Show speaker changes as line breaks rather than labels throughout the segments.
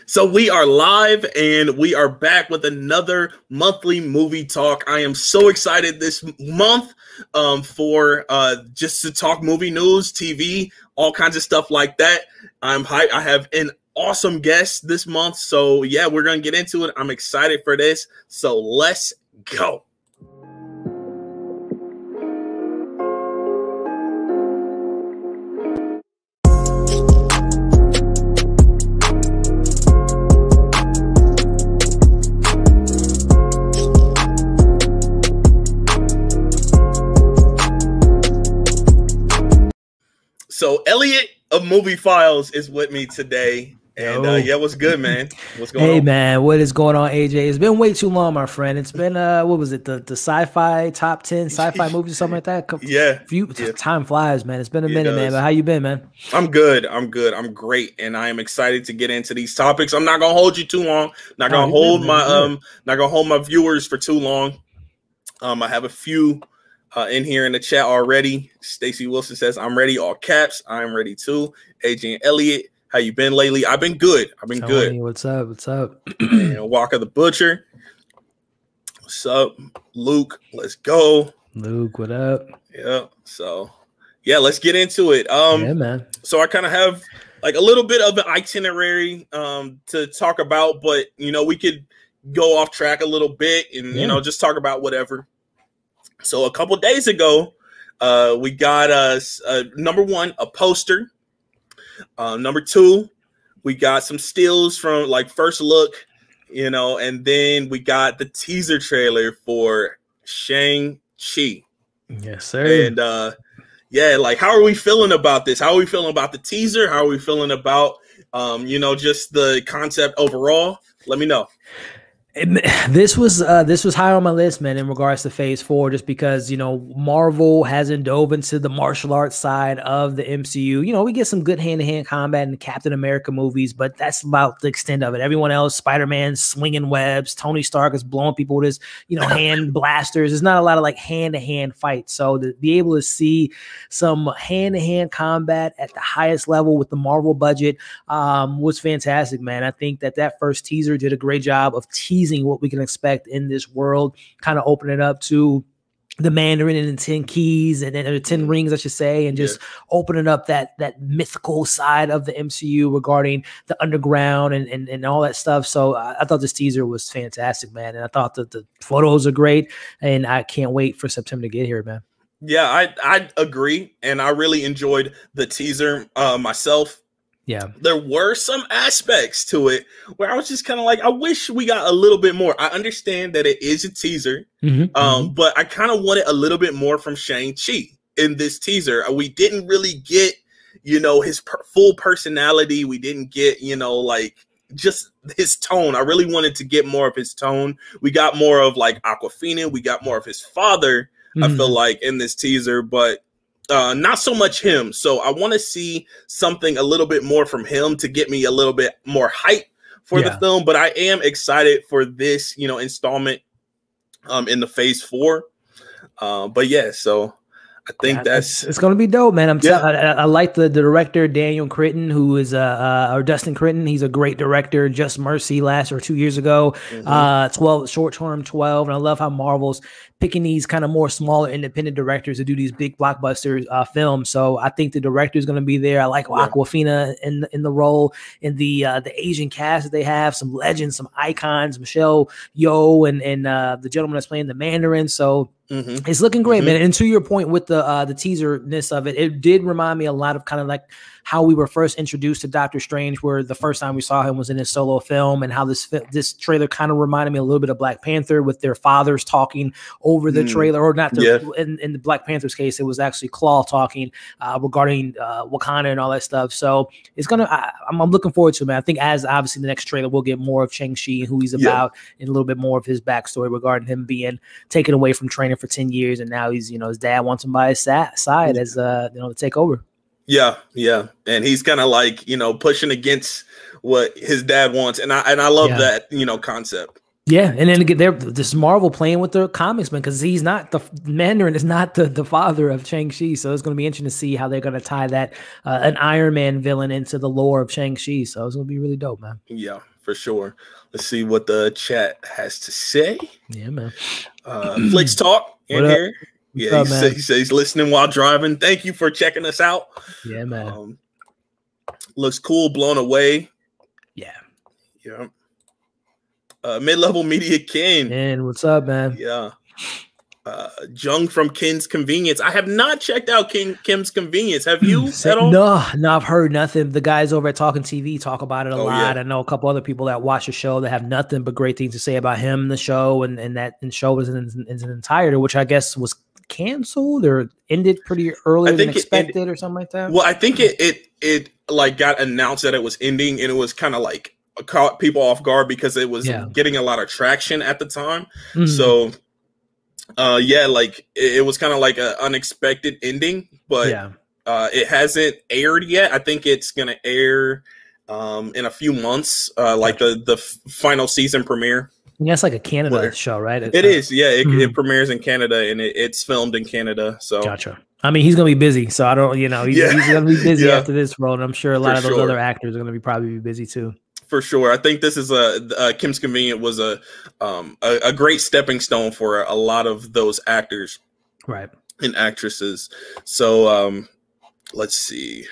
So we are live and we are back with another monthly movie talk. I am so excited this month for just to talk movie news, TV, all kinds of stuff like that. I'm hyped. I have an awesome guest this month. So yeah, we're going to get into it. I'm excited for this. So let's go. So Elliot of MovieFiles is with me today. And yeah, what's good, man? What's going on?
Hey, man, what is going on, AJ? It's been way too long, my friend. It's been, what was it, the sci-fi top 10 sci-fi movies or something like that?
Yeah.
Time flies, man. It's been a minute, man. But how you been, man?
I'm good. I'm great. And I am excited to get into these topics. I'm not going to hold you too long. Not going to hold my viewers for too long. I have a few in here in the chat already. Stacy Wilson says, I'm ready, all caps. I'm ready too. AJ and Elliot, how you been lately? I've been good. Good.
What's up? What's up?
And Walker the Butcher. What's up? Luke, let's go.
Luke, what up?
Yeah. So yeah, let's get into it.
Yeah, man.
So I kind of have like a little bit of an itinerary to talk about, but you know, we could go off track a little bit and you know, just talk about whatever. So a couple days ago, we got us number one, a poster. Number two, we got some stills from like first look, you know, and then we got the teaser trailer for ShangChi.
Yes, sir.
And yeah, like how are we feeling about this? How are we feeling about the teaser? How are we feeling about you know, just the concept overall? Let me know.
This was high on my list, man, in regards to Phase 4, just because, you know, Marvel hasn't dove into the martial arts side of the MCU. You know, we get some good hand-to-hand combat in the Captain America movies, but that's about the extent of it. Everyone else, Spider-Man swinging webs, Tony Stark is blowing people with his, you know, hand blasters. There's not a lot of like hand-to-hand fights. So to be able to see some hand-to-hand combat at the highest level with the Marvel budget was fantastic, man. I think that first teaser did a great job of teasing what we can expect in this world, kind of open it up to the Mandarin and the 10 keys and then 10 rings, I should say, and just opening up that mythical side of the MCU regarding the underground and all that stuff. So I thought this teaser was fantastic, man. And I thought that the photos are great, and I can't wait for September to get here, man.
Yeah, I agree. And I really enjoyed the teaser myself.
Yeah,
there were some aspects to it where I was just kind of like, I wish we got a little bit more. I understand that it is a teaser, but I kind of wanted a little bit more from Shang-Chi in this teaser. We didn't really get, you know, his full personality. We didn't get, you know, like just his tone. I really wanted to get more of his tone. We got more of like Awkwafina. We got more of his father, I feel like, in this teaser, but not so much him. So I want to see something a little bit more from him to get me a little bit more hype for the film. But I am excited for this, you know, installment in the Phase 4. But yeah, so I think
it's going to be dope, man. I like the director, Daniel Cretton, who is or Dustin Cretton. He's a great director. Just Mercy 2 years ago, 12 short term 12. And I love how Marvel's picking these kind of more smaller independent directors to do these big blockbuster films. So I think the director is going to be there. I like Awkwafina in the role, in the Asian cast that they have, some legends, some icons, Michelle Yeoh and the gentleman that's playing the Mandarin. So it's looking great, man. And to your point with the teaser-ness of it, it did remind me a lot of kind of like how we were first introduced to Doctor Strange, where the first time we saw him was in his solo film, and how this trailer kind of reminded me a little bit of Black Panther with their fathers talking over the trailer, or not. In the Black Panther's case, it was actually Claw talking regarding Wakanda and all that stuff. So it's gonna. I'm looking forward to it, man. I think as obviously the next trailer, we'll get more of Shang-Chi and who he's about, and a little bit more of his backstory regarding him being taken away from training for 10 years, and now he's, you know, his dad wants him by his side as you know, to take over.
Yeah, and he's kind of like, you know, pushing against what his dad wants, and I love that, you know, concept.
Yeah, and then they're this Marvel playing with the comics, man, because he's not the Mandarin is not the father of Shang-Chi, so it's going to be interesting to see how they're going to tie that an Iron Man villain into the lore of Shang-Chi. So it's going to be really dope, man.
Yeah, for sure. Let's see what the chat has to say.
Yeah, man.
Flicks Talk in here. Yeah, he says he's listening while driving. Thank you for checking us out.
Yeah, man.
Looks cool, blown away.
Yeah.
Yeah. Mid-level media Ken.
And what's up, man?
Yeah. Jung from Kim's Convenience. I have not checked out Kim's Convenience. Have you at all?
No, I've heard nothing. The guys over at Talking TV talk about it a lot. Yeah. I know a couple other people that watch the show that have nothing but great things to say about him, the show, and that show was in its entirety, which I guess was canceled or ended pretty earlier than expected or something like that.
Well, I think it like got announced that it was ending, and it was kind of like caught people off guard because it was getting a lot of traction at the time. So like it was kind of like an unexpected ending, but it hasn't aired yet. I think it's gonna air in a few months, like the final season premiere.
Yeah, it's like a Canada show, right?
It is, yeah. It premieres in Canada, and it's filmed in Canada. So
gotcha. I mean, he's gonna be busy, so I don't, he's gonna be busy after this role, and I'm sure a lot of those other actors are gonna probably be busy too.
For sure. I think this is Kim's Convenient was a great stepping stone for a lot of those actors,
right,
and actresses. So let's see.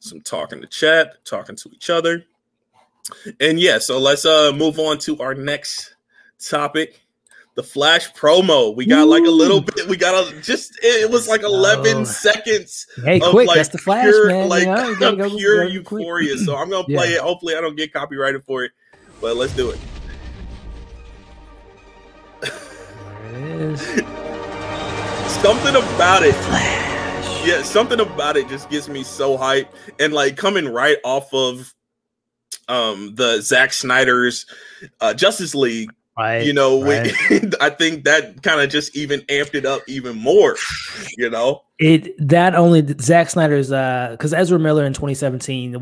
Some talking to chat, talking to each other. And so let's move on to our next topic. The Flash promo. We got like a little bit. We got it was like 11 seconds.
Hey, quick! Like, that's the Flash,
pure,
man.
Like pure euphoria. So I'm gonna play it. Hopefully, I don't get copyrighted for it. But let's do it.
There it is.
Something about it.
Flash.
Yeah, something about it just gets me so hyped. And like coming right off of the Zack Snyder's Justice League.
Right,
I think that kind of just even amped it up even more,
Zack Snyder's because Ezra Miller in 2017 I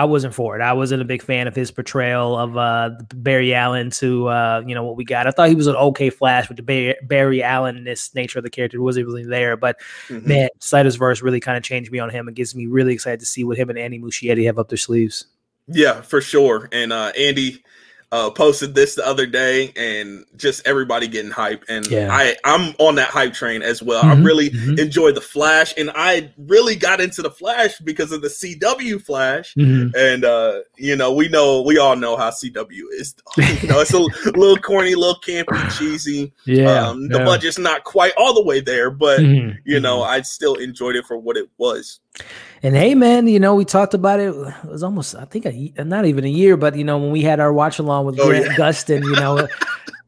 wasn't for it. I wasn't a big fan of his portrayal of Barry Allen to what we got. I thought he was an okay Flash, but the Barry Allen-ness nature of the character wasn't really there. But man, Snyder's verse really kind of changed me on him and gets me really excited to see what him and Andy Muschietti have up their sleeves.
Yeah, for sure. And Andy posted this the other day, and just everybody getting hype, and I'm on that hype train as well. I really enjoy the Flash, and I really got into the Flash because of the CW Flash, and we all know how CW is. It's a little corny, little campy, cheesy. The budget's not quite all the way there, but I still enjoyed it for what it was.
And hey, man, we talked about it. It was almost, I think, not even a year, but when we had our watch along with Grant Gustin,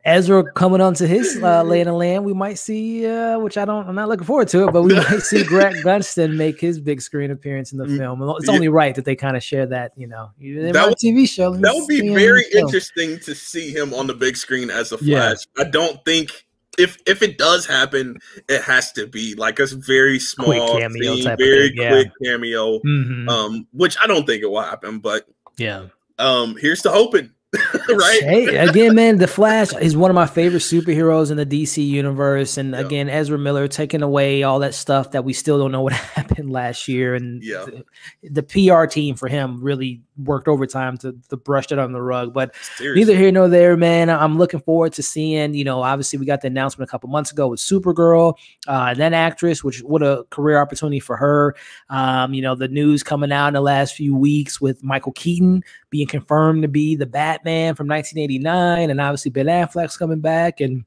Ezra coming onto his lay in the land, we might see, which I'm not looking forward to it, but we might see Grant Gustin make his big screen appearance in the film. It's only right that they kind of share that, TV show.
That would be very interesting to see him on the big screen as a Flash. I don't think. If it does happen, it has to be like a very small
quick cameo,
quick cameo, which I don't think it will happen. But here's to hoping. Right.
Hey, again, man, the Flash is one of my favorite superheroes in the DC universe, and again, Ezra Miller taking away all that stuff that we still don't know what happened last year, and the PR team for him really worked overtime to brush it on the rug. But neither here nor there, man. I'm looking forward to seeing. Obviously, we got the announcement a couple months ago with Supergirl, that actress, which what a career opportunity for her. The news coming out in the last few weeks with Michael Keaton being confirmed to be the Batman from 1989, and obviously Ben Affleck's coming back, and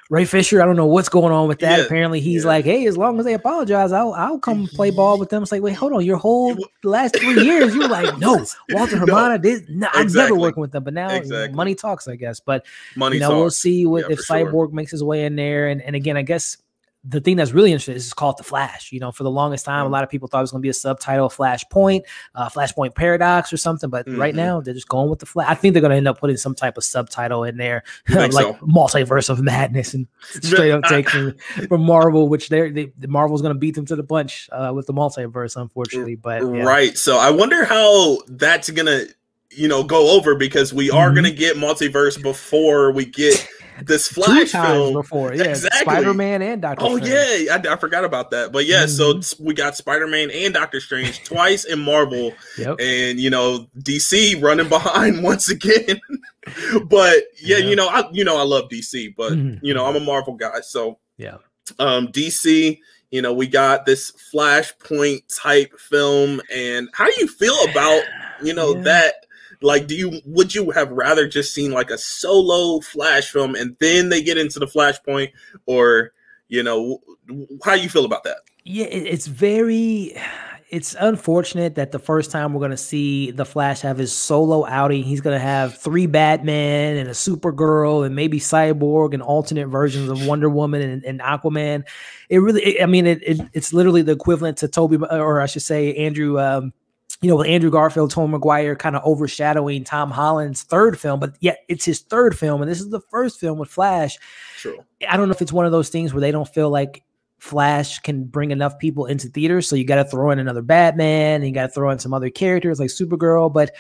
Ray Fisher, I don't know what's going on with that. Apparently he's like, hey, as long as they apologize, I'll come play ball with them. It's like, wait, hold on, your whole last 3 years you were like, no, Walter Hamada I'm never working with them, but now money talks, I guess. But we'll see if Cyborg makes his way in there, and again, I guess the thing that's really interesting is it's called The Flash. For the longest time, a lot of people thought it was going to be a subtitle, Flashpoint, Flashpoint Paradox or something. But right now, they're just going with The Flash. I think they're going to end up putting some type of subtitle in there, like Multiverse of Madness, and straight up take from Marvel, which the Marvel's going to beat them to the punch with the multiverse, unfortunately. But
right. So I wonder how that's going to go over, because we are going to get multiverse before we get this Flash film
before. Yeah,
exactly.
Spider-Man and Doctor Strange.
Yeah, I forgot about that. But yeah, so we got Spider-Man and Doctor Strange twice in Marvel. And DC running behind once again. But yeah, I love DC, but I'm a Marvel guy, so DC, we got this Flashpoint type film. And how do you feel about that? Like, would you have rather just seen like a solo Flash film and then they get into the Flashpoint, or how do you feel about that?
Yeah, it's unfortunate that the first time we're going to see the Flash have his solo outing, he's going to have 3 Batman and a Supergirl and maybe Cyborg and alternate versions of Wonder Woman and Aquaman. It's literally the equivalent to Toby, or I should say Andrew, with Andrew Garfield, Tom Maguire kind of overshadowing Tom Holland's 3rd film, but yet it's his 3rd film, and this is the first film with Flash.
True.
I don't know if it's one of those things where they don't feel like Flash can bring enough people into theaters, so you got to throw in another Batman, and you got to throw in some other characters like Supergirl, but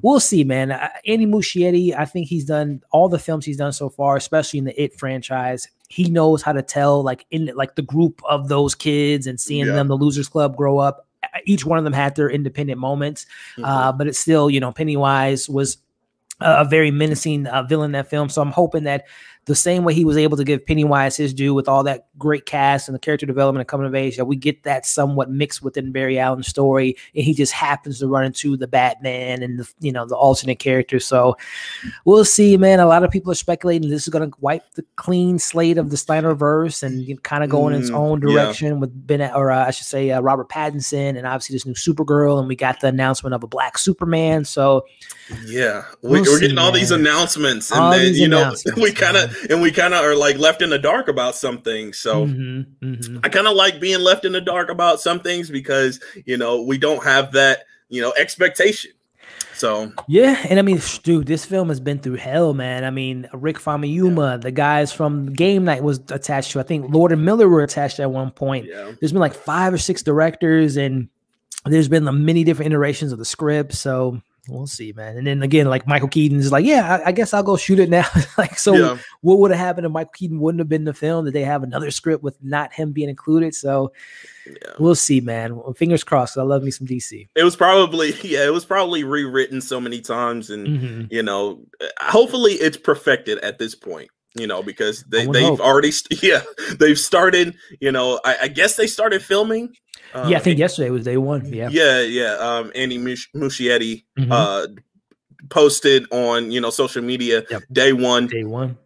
we'll see, man. Andy Muschietti, I think he's done all the films he's done so far, especially in the It franchise. He knows how to tell, like, in like the group of those kids and seeing them, the Losers Club, grow up. Each one of them had their independent moments, but it's still, Pennywise was a very menacing villain in that film. So I'm hoping that the same way he was able to give Pennywise his due with all that great cast and the character development and coming of age, that we get that somewhat mixed within Barry Allen's story, and he just happens to run into the Batman and the alternate characters. So we'll see, man. A lot of people are speculating this is going to wipe the clean slate of the Snyderverse and kind of go in its own direction with Robert Pattinson, and obviously this new Supergirl, and we got the announcement of a Black Superman. So
yeah, we're getting all these announcements, and all then we kind of are like left in the dark about some things. So I kind of like being left in the dark about some things, because we don't have that expectation. So
yeah, and I mean, dude, this film has been through hell, man. I mean, Rick Famuyiwa, the guys from Game Night was attached to. I think Lord and Miller were attached at one point. There's been like 5 or 6 directors, and there's been many different iterations of the script. So we'll see, man. And then again, like Michael Keaton's like, I guess I'll go shoot it now. What would have happened if Michael Keaton wouldn't have been in the film? Did they have another script with not him being included? So we'll see, man. Fingers crossed. I love me some DC.
It was probably rewritten so many times, and hopefully it's perfected at this point. Because they've already they've started. I guess they started filming.
I think yesterday was day 1.
Andy Muschietti posted on social media day 1.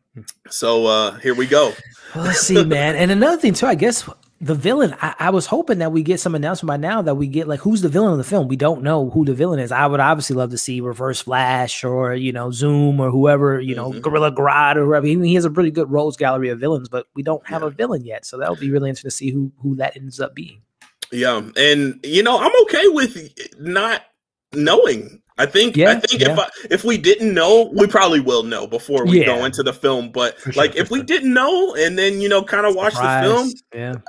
So here we go.
Let's see, man. And another thing too, I guess the villain, I was hoping that we get some announcement by now that we get like who's the villain of the film. We don't know who the villain is. I would obviously love to see Reverse Flash or Zoom or whoever, Gorilla Grodd or whoever. He has a pretty good rogues gallery of villains, but we don't have a villain yet. So that would be really interesting to see who that ends up being. Yeah, and I'm okay with not knowing.
I think if we didn't know, we probably will know before we go into the film. But if we didn't know and then kind of watch the film,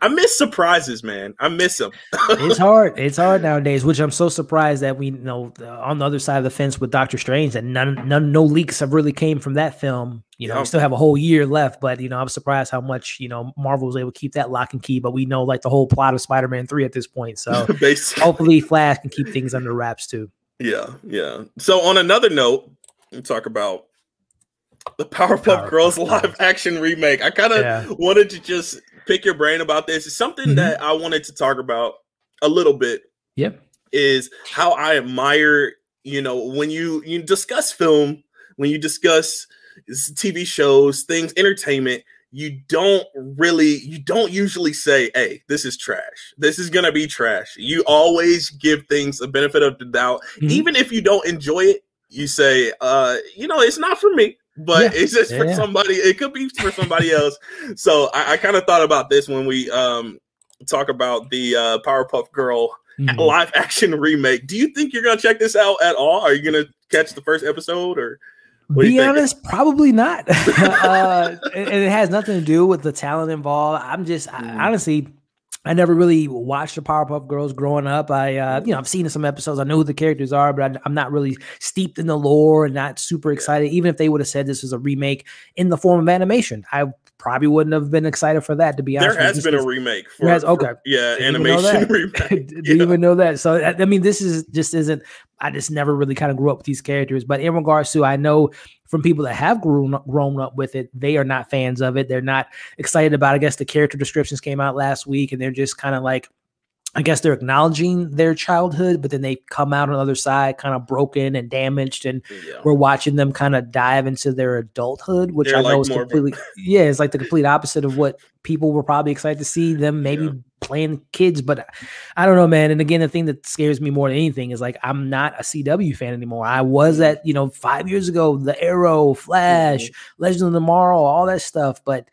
I miss surprises, man. I miss them.
It's hard. It's hard nowadays. Which I'm so surprised that we on the other side of the fence with Doctor Strange that no leaks have really came from that film. We still have a whole year left, but I'm surprised how much Marvel was able to keep that lock and key. But we know like the whole plot of Spider-Man 3 at this point. So hopefully Flash can keep things under wraps too.
Yeah. So on another note, we talk about the Powerpuff Girls live action remake. I kind of wanted to just pick your brain about this. It's something that I wanted to talk about a little bit. Is how I admire, when you discuss film, when you discuss TV shows, things, entertainment, you don't usually say, hey, this is trash. This is going to be trash. You always give things a benefit of the doubt. Even if you don't enjoy it, you say, it's not for me, but it's just for somebody. It could be for somebody else. So I kind of thought about this when we talk about the Powerpuff Girl live action remake. Do you think you're going to check this out at all? Are you going to catch the first episode or?
Be honest, probably not. And it has nothing to do with the talent involved. I honestly, I never really watched the Powerpuff Girls growing up. I've seen some episodes. I know who the characters are, but I'm not really steeped in the lore and not super excited. Even if they would have said this was a remake in the form of animation, I probably wouldn't have been excited for that, to be honest.
There has been a remake.
Animation remake. Didn't even know that. So, I mean, this isn't, I just never really kind of grew up with these characters. But in regards to, I know from people that have grown up with it, they are not fans of it. They're not excited about it. I guess the character descriptions came out last week, and they're just kind of like, I guess they're acknowledging their childhood, but then they come out on the other side kind of broken and damaged, and we're watching them kind of dive into their adulthood, which I know is completely, it's like the complete opposite of what people were probably excited to see them maybe playing kids. But I don't know, man. And again, the thing that scares me more than anything is like, I'm not a CW fan anymore. I was at, 5 years ago, the Arrow, Flash, Legends of Tomorrow, all that stuff. But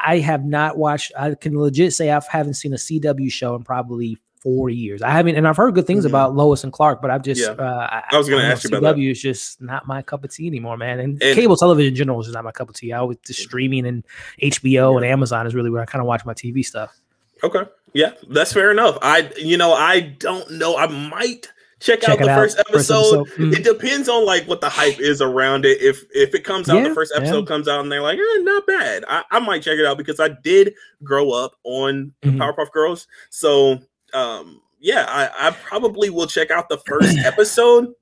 I have not watched, I can legit say I haven't seen a CW show in probably 4 years. I haven't, and I've heard good things about Lois and Clark, but I've just,
I was going to ask you about that.
CW is just not my cup of tea anymore, man. And cable television in general is not my cup of tea. I always just streaming, and HBO and Amazon is really where I kind of watch my TV stuff.
Okay. Yeah, that's fair enough. I don't know. I might check out the first episode. It depends on like what the hype is around it. If it comes out, the first episode comes out and they're like, not bad. I might check it out because I did grow up on Powerpuff Girls. So I probably will check out the first episode.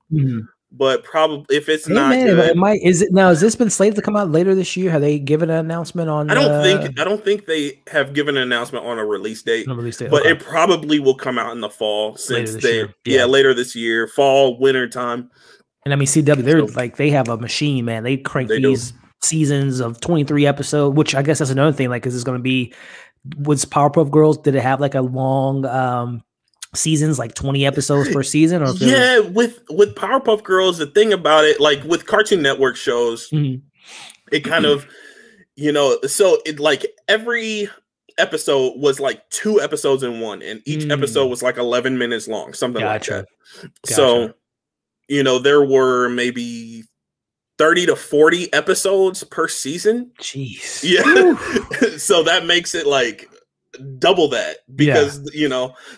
But probably if it's not good,
has this been slated to come out later this year? Have they given an announcement on?
I don't think they have given an announcement on a release date. But it probably will come out in the fall, since later this year, fall, winter time.
And I mean, CW, they have a machine, man. They crank these seasons of 23 episodes, which I guess that's another thing. Like, is this going to be? Was Powerpuff Girls? Did it have like a long? Seasons, like 20 episodes per season? Or
with Powerpuff Girls, the thing about it, like with Cartoon Network shows, it kind of, so it like every episode was like 2 episodes in one, and each episode was like 11 minutes long, something like that. So, there were maybe 30 to 40 episodes per season.
Jeez.
Yeah. So that makes it like double that, because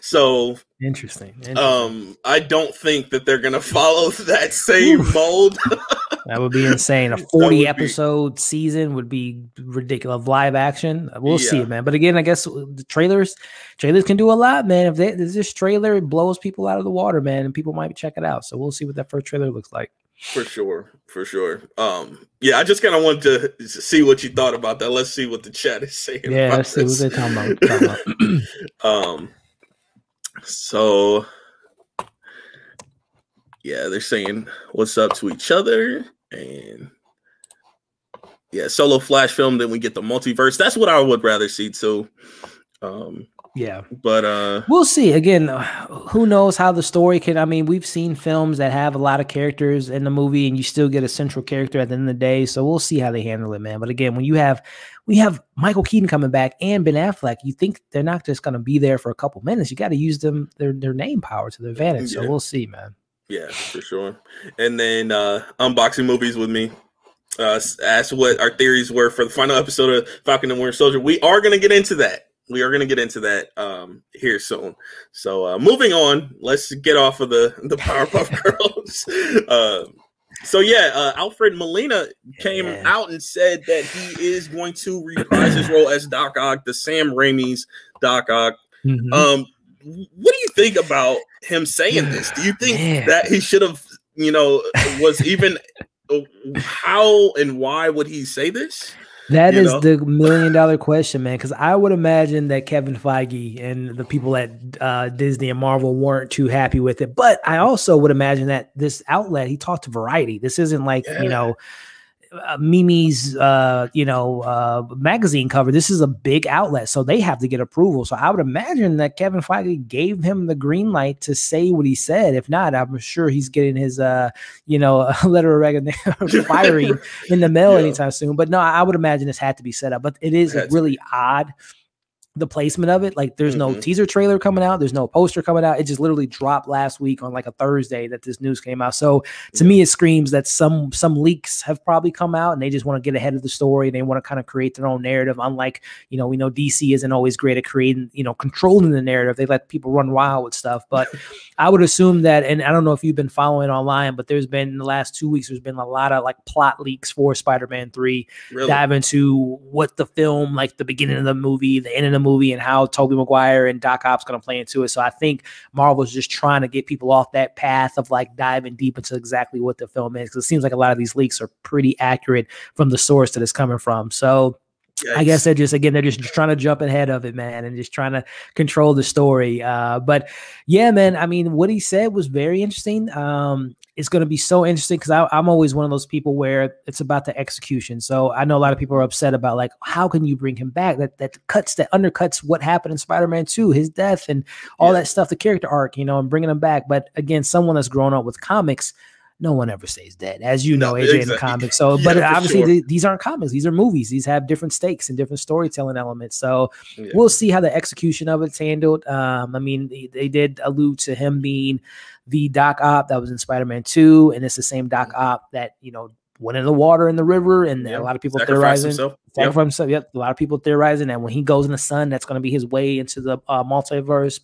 so
interesting.
I don't think that they're gonna follow that same mold.
That would be insane. A 40 episode season would be ridiculous. Live action, we'll see it, man. But again, I guess the trailers can do a lot, man. If this trailer blows people out of the water, man, and people might check it out. So we'll see what that first trailer looks like.
For sure. I just kind of wanted to see what you thought about that. Let's see what the chat is saying.
Yeah, let's see what they're talking
about. So they're saying what's up to each other, and solo Flash film. Then we get the multiverse. That's what I would rather see too. But
we'll see. Again, who knows how the story can. I mean, we've seen films that have a lot of characters in the movie, and you still get a central character at the end of the day. So we'll see how they handle it, man. But again, when we have Michael Keaton coming back and Ben Affleck, you think they're not just going to be there for a couple minutes. You got to use their name power to their advantage. So we'll see, man.
Yeah, for sure. And then unboxing movies with me. Asked what our theories were for the final episode of Falcon and Winter Soldier. We are going to get into that. Here soon. So moving on, let's get off of the Powerpuff Girls. Alfred Molina came out and said that he is going to reprise his role as Doc Ock, the Sam Raimi's Doc Ock. What do you think about him saying this? Do you think that he should have, was even how and why would he say this?
That is the $1 million question, man, because I would imagine that Kevin Feige and the people at Disney and Marvel weren't too happy with it. But I also would imagine that this outlet, he talked to Variety. This isn't like, Mimi's, magazine cover. This is a big outlet, so they have to get approval. So I would imagine that Kevin Feige gave him the green light to say what he said. If not, I'm sure he's getting his, a letter of firing in the mail anytime soon. But no, I would imagine this had to be set up. But it is really odd the placement of it. Like there's no teaser trailer coming out. There's no poster coming out. It just literally dropped last week on like a Thursday that this news came out. So to me, it screams that some leaks have probably come out and they just want to get ahead of the story. And they want to kind of create their own narrative. Unlike, you know, we know DC isn't always great at creating, you know, controlling the narrative. They let people run wild with stuff. But I would assume that, and I don't know if you've been following online, but there's been in the last 2 weeks, there's been a lot of like plot leaks for Spider-Man 3, dive into what the film, like the beginning of the movie, the end of the movie, and how Tobey Maguire and Doc Ock's going to play into it. So I think Marvel's just trying to get people off that path of like diving deep into exactly what the film is, because it seems like a lot of these leaks are pretty accurate from the source that it's coming from. So I guess they're just trying to jump ahead of it, man, and just trying to control the story. But yeah, man, I mean, what he said was very interesting. It's going to be so interesting because I'm always one of those people where it's about the execution. So I know a lot of people are upset about like, how can you bring him back? That undercuts what happened in Spider-Man 2, his death and all that stuff, the character arc, you know, and bringing him back. But again, someone that's grown up with comics, no one ever stays dead, as you know, AJ, in the comics. So, but obviously these aren't comics; these are movies. These have different stakes and different storytelling elements. So we'll see how the execution of it's handled. I mean, they did allude to him being the Doc Ock that was in Spider-Man 2, and it's the same Doc Ock that, you know, went in the water in the river, and a lot of people theorizing. Sacrifice himself. Yep, a lot of people theorizing that when he goes in the sun, that's going to be his way into the multiverse.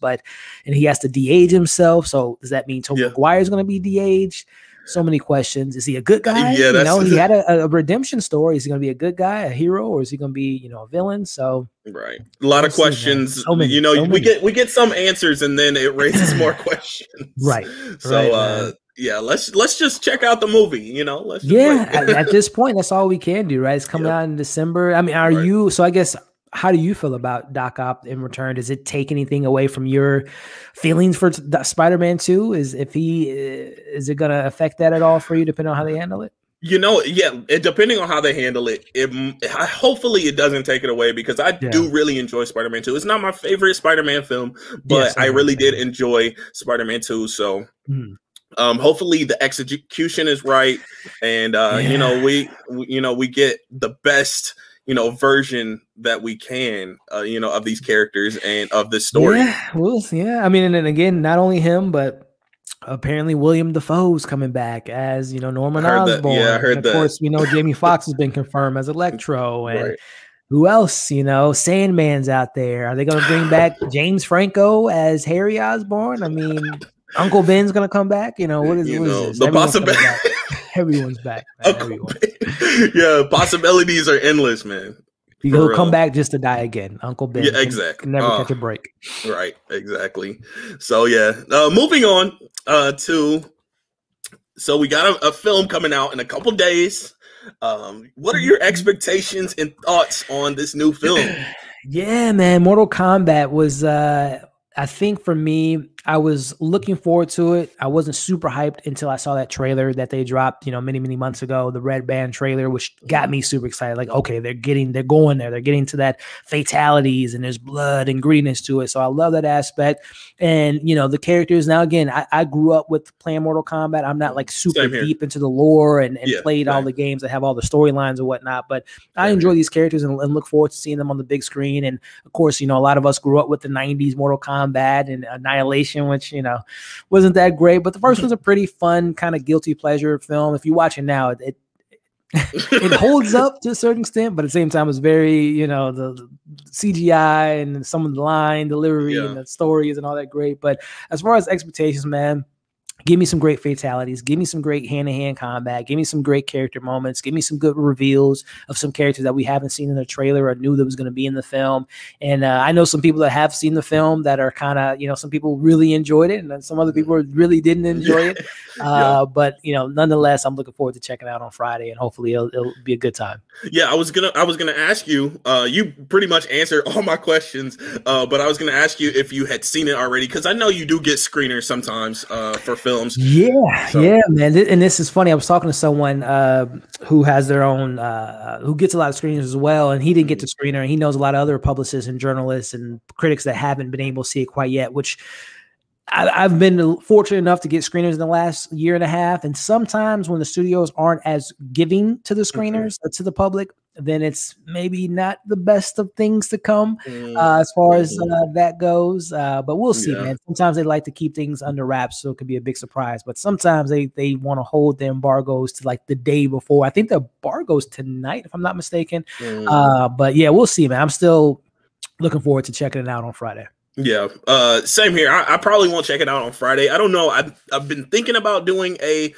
And he has to de-age himself. So does that mean Tobey Maguire is going to be de-aged? So many questions. Is he a good guy? Yeah, you know, he had a redemption story. Is he going to be a good guy, a hero, or is he going to be, you know, a villain? So
a lot of questions. So many, you know, we get some answers, and then it raises more questions.
Right.
So yeah, let's just check out the movie. You know, let's just
at this point, that's all we can do, right? It's coming out in December. I mean, are you? So I guess, how do you feel about Doc Ock in return? Does it take anything away from your feelings for Spider-Man 2? Is it going to affect that at all for you, depending on how they handle it?
You know, depending on how they handle it, hopefully it doesn't take it away, because I do really enjoy Spider-Man 2. It's not my favorite Spider-man film, but I really did enjoy Spider-Man 2. So hopefully the execution is right, and you know, we get the best, you know, version that we can, you know, of these characters and of this story.
I mean, and again, not only him, but apparently William Dafoe's coming back as, you know, Norman Osborn.
I heard that.
Of course, we know Jamie Foxx has been confirmed as Electro, and who else? You know, Sandman's out there. Are they going to bring back James Franco as Harry Osborn? I mean, Uncle Ben's going to come back. You know, what is this?
The possibility.
Everyone's back. Man.
Yeah, possibilities are endless, man.
He'll come back just to die again. Uncle Ben.
Yeah, exactly.
Can never catch a break.
Right, exactly. So yeah, moving on so we got a film coming out in a couple days. What are your expectations and thoughts on this new film?
Yeah, man, Mortal Kombat was I think for me, I was looking forward to it. I wasn't super hyped until I saw that trailer that they dropped, you know, many months ago, the Red Band trailer, which got me super excited. Like, okay, they're going there. They're getting to that fatalities, and there's blood and grittiness to it. So I love that aspect. And, you know, the characters, now again, I grew up with playing Mortal Kombat. I'm not like super deep into the lore and played all the games that have all the storylines and whatnot, but I enjoy these characters and look forward to seeing them on the big screen. And of course, you know, a lot of us grew up with the 90s Mortal Kombat and Annihilation, which, you know, wasn't that great, but the first was a pretty fun kind of guilty pleasure film. If you watch it now, it holds up to a certain extent, but at the same time, it's very, you know, the CGI and some of the line delivery and the story isn't all that great. But as far as expectations, man, give me some great fatalities. Give me some great hand-to-hand combat. Give me some great character moments. Give me some good reveals of some characters that we haven't seen in the trailer or knew that was going to be in the film. And I know some people that have seen the film that are kind of, you know, some people really enjoyed it, and then some other people really didn't enjoy it. But, you know, nonetheless, I'm looking forward to checking it out on Friday, and hopefully it'll be a good time. Yeah,
I was gonna ask you. You pretty much answered all my questions, but I was gonna ask you if you had seen it already, because I know you do get screeners sometimes for films.
Yeah, man. And this is funny. I was talking to someone who has their own, who gets a lot of screeners as well, and he didn't get the screener. And he knows a lot of other publicists and journalists and critics that haven't been able to see it quite yet, which I've been fortunate enough to get screeners in the last year and a half. And sometimes when the studios aren't as giving to the screeners, to the public, then it's maybe not the best of things to come as far as that goes. But we'll see, man. Sometimes they like to keep things under wraps, so it could be a big surprise. But sometimes they want to hold the embargoes to like the day before. I think the embargo's tonight, if I'm not mistaken. But yeah, we'll see, man. I'm still looking forward to checking it out on Friday.
Yeah, same here. I probably won't check it out on Friday. I don't know. I've been thinking about doing a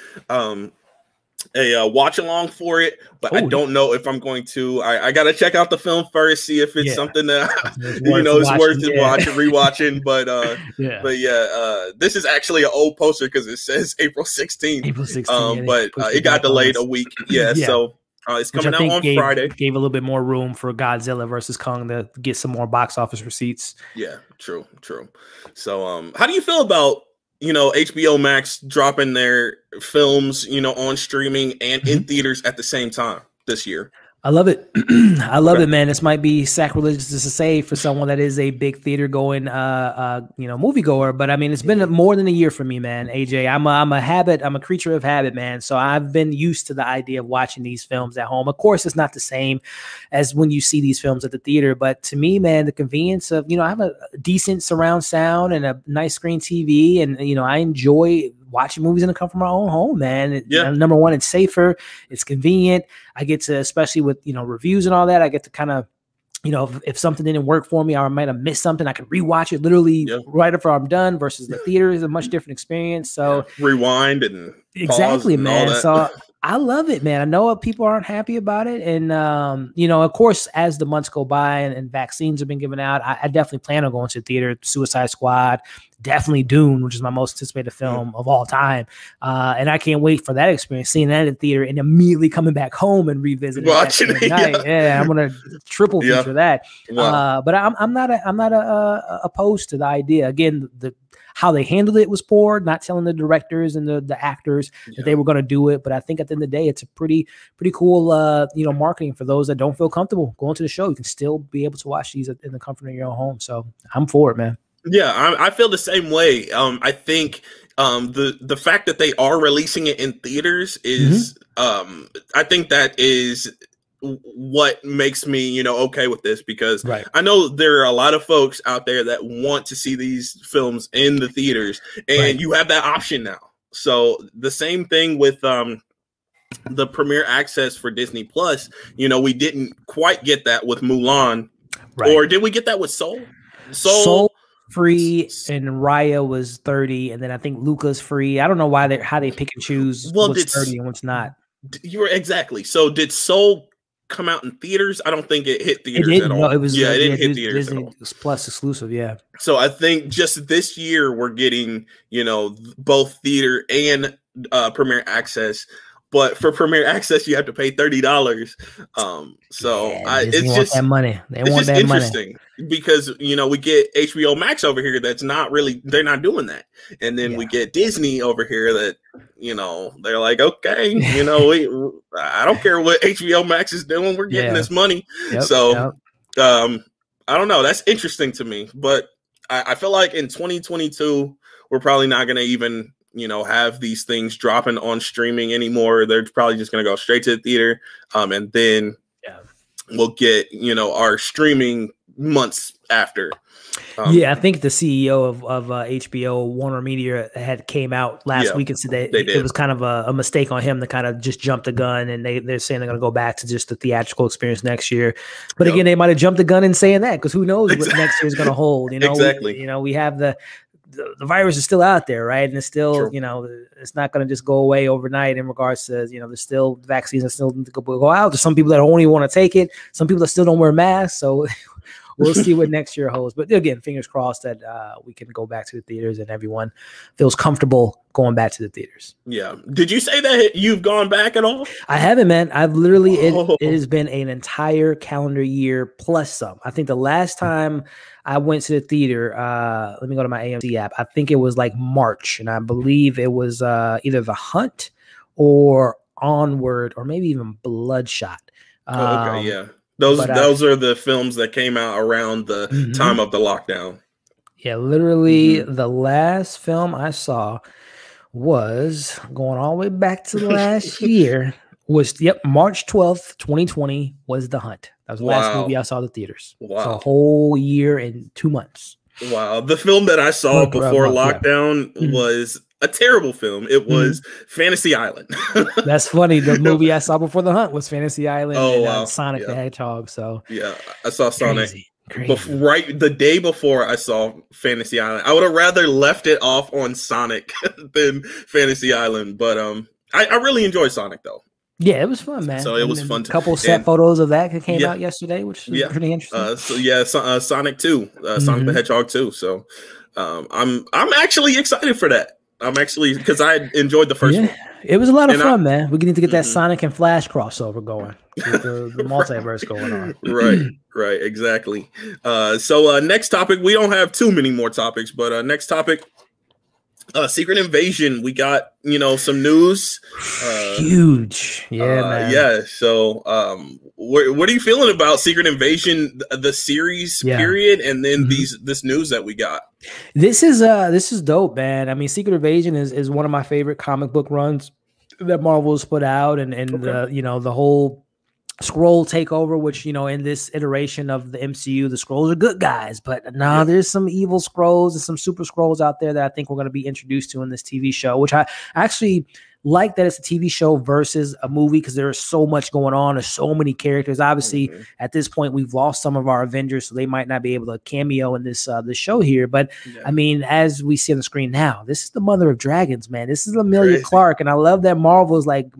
watch along for it, but I don't know if I'm going to. I got to check out the film first, see if it's something that is worth rewatching. But this is actually an old poster because it says April 16th.
April 16th,
but it got delayed a week. So it's coming out on Friday.
Gave a little bit more room for Godzilla versus Kong to get some more box office receipts.
Yeah, true. So, how do you feel about HBO Max dropping their films, on streaming and in theaters at the same time this year?
I love it. I love it, man. This might be sacrilegious to say for someone that is a big theater going, moviegoer, but I mean, it's been more than a year for me, man. AJ, I'm a creature of habit, man. So I've been used to the idea of watching these films at home. Of course, it's not the same as when you see these films at the theater, but to me, man, the convenience of, I have a decent surround sound and a nice screen TV, and I enjoy watching movies in the comfort of my own home, man. Number one, it's safer, it's convenient. I get to, especially with reviews and all that, I get to kind of, if something didn't work for me, or I might have missed something, I can rewatch it literally right after I'm done. Versus the theater is a much different experience. So
rewind and
exactly, man. So I love it, man. I know people aren't happy about it, and of course, as the months go by and vaccines have been given out, I definitely plan on going to the theater. Suicide Squad, definitely Dune, which is my most anticipated film of all time, and I can't wait for that experience, seeing that in the theater and immediately coming back home and revisiting
watching it.
Yeah, I'm gonna triple feature that. Wow. But I'm not opposed to the idea. Again, how they handled it was poor, not telling the directors and the actors that they were going to do it. But I think at the end of the day, it's a pretty cool, marketing for those that don't feel comfortable going to the show. You can still be able to watch these in the comfort of your own home. So I'm for it, man.
Yeah, I feel the same way. I think the fact that they are releasing it in theaters is, I think that is what makes me, okay with this, because I know there are a lot of folks out there that want to see these films in the theaters, and you have that option now. So the same thing with the premiere access for Disney Plus. We didn't quite get that with Mulan, or did we get that with Soul?
Soul free, and Raya was 30, and then I think Luca's free. I don't know how they pick and choose what's 30 and what's not.
You were exactly. So did Soul come out in theaters? I don't think it hit theaters at all.
No, it was
it didn't hit theaters
Disney
at all.
Plus exclusive, yeah.
So I think just this year we're getting, both theater and premiere access. But for premiere access, you have to pay $30. It's just
that money.
It's just interesting because we get HBO Max over here that's not really, they're not doing that, and then we get Disney over here that they're like, okay, I don't care what HBO Max is doing, we're getting this money. I don't know. That's interesting to me, but I feel like in 2022 we're probably not going to even have these things dropping on streaming anymore. They're probably just going to go straight to the theater. And then we'll get, our streaming months after.
I think the CEO of HBO, Warner Media, came out last week and said that it was kind of a mistake on him to kind of just jump the gun. And they're saying they're going to go back to just the theatrical experience next year. But again, they might have jumped the gun in saying that, because who knows what next year is going to hold.
Exactly.
We have the virus is still out there, right? And it's still, it's not going to just go away overnight in regards to, there's still vaccines that still need to go out. There's some people that only want to take it. Some people that still don't wear masks. So we'll see what next year holds. But again, fingers crossed that we can go back to the theaters and everyone feels comfortable going back to the theaters. Yeah.
Did you say that you've gone back at all?
I haven't, man. I've literally, it has been an entire calendar year plus some. I think the last time I went to the theater, let me go to my AMC app. I think it was like March, and I believe it was either The Hunt or Onward, or maybe even Bloodshot.
Okay, yeah. Those are the films that came out around the time of the lockdown.
Yeah, literally the last film I saw was going all the way back to last year. Was March 12th, 2020 was The Hunt. That was the last movie I saw in the theaters. Wow. So a whole year and 2 months.
Wow. The film that I saw before lockdown was a terrible film. It was Fantasy Island.
That's funny. The movie I saw before The Hunt was Fantasy Island and Sonic the Hedgehog. So
yeah, I saw Sonic.
Crazy.
Right the day before I saw Fantasy Island. I would have rather left it off on Sonic than Fantasy Island, but I really enjoyed Sonic though.
Yeah, it was fun, man.
So it was fun.
A couple set photos of that came out yesterday, which is pretty interesting.
Sonic 2, Sonic the Hedgehog 2. So I'm actually excited for that. I'm actually, because I enjoyed the first one.
It was a lot of fun, man. We need to get that Sonic and Flash crossover going. Get the multiverse going on.
Right, exactly. So next topic, we don't have too many more topics, but next topic, Secret Invasion. We got, some news.
Huge. Man.
Yeah. So what are you feeling about Secret Invasion, the series period, and then this news that we got?
This is dope, man. I mean, Secret Invasion is one of my favorite comic book runs that Marvel's put out, and the whole Skrull takeover, which in this iteration of the MCU, the Skrulls are good guys, but there's some evil Skrulls and some super Skrulls out there that I think we're going to be introduced to in this TV show, which I actually like that it's a TV show versus a movie because there is so much going on. There's so many characters. Obviously, at this point, we've lost some of our Avengers, so they might not be able to cameo in this show here. But I mean, as we see on the screen now, this is the Mother of Dragons, man. This is Emilia Clarke, and I love that Marvel is like,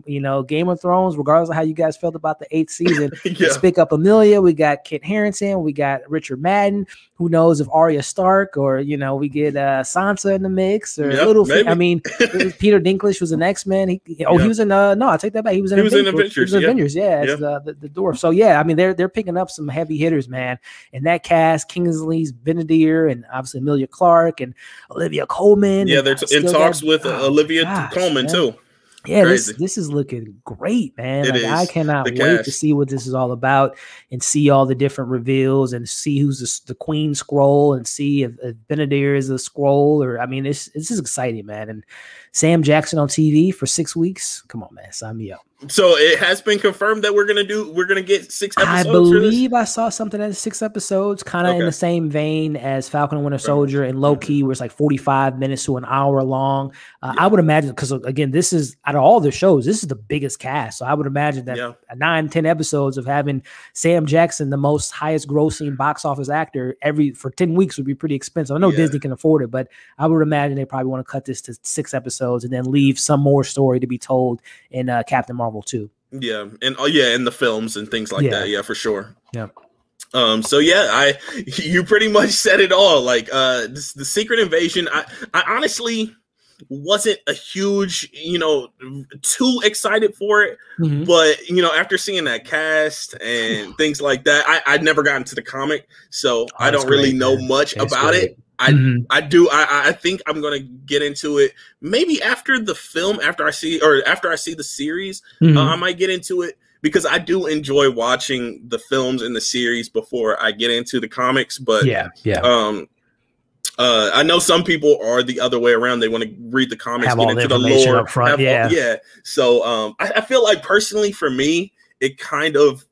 Game of Thrones. Regardless of how you guys felt about the 8th season, let's pick up Emilia. We got Kit Harington. We got Richard Madden. Who knows if Arya Stark or we get Sansa in the mix or I mean, Peter Dinklage was an X-Men. He was in no, I take that back. He was in Avengers. He was in Avengers, as the dwarf. So I mean, they're picking up some heavy hitters, man. And that cast, Kingsley's Benedict, and obviously Emilia Clarke and Olivia Colman.
Yeah, they're in talks with Olivia Colman too.
Yeah, this is looking great, man. I cannot wait to see what this is all about and see all the different reveals and see who's the Queen Skrull and see if Benedict is a Skrull or I mean, this is exciting, man. And Sam Jackson on TV for 6 weeks. Come on, man, sign me up.
So it has been confirmed that we're gonna get 6 episodes.
I believe I saw something at 6 episodes, kind of in the same vein as Falcon and Winter Soldier and Loki, where it's like 45 minutes to an hour long. I would imagine because again, this is out of all the shows, this is the biggest cast. So I would imagine that 9-10 episodes of having Sam Jackson, the most highest grossing box office actor, for 10 weeks would be pretty expensive. I know Disney can afford it, but I would imagine they probably want to cut this to 6 episodes and then leave some more story to be told in Captain Marvel 2.
Yeah, and and the films and things like that. Yeah, for sure.
Yeah.
So you pretty much said it all. Like the Secret Invasion, I honestly wasn't a huge, too excited for it. But after seeing that cast and things like that, I'd never gotten to the comic, so I don't really know much about it. I think I'm gonna get into it maybe after the film, after I see the series. I might get into it because I do enjoy watching the films and the series before I get into the comics. But I know some people are the other way around. They want to read the comics, get into the lore
up front.
So I feel like personally for me, it kind of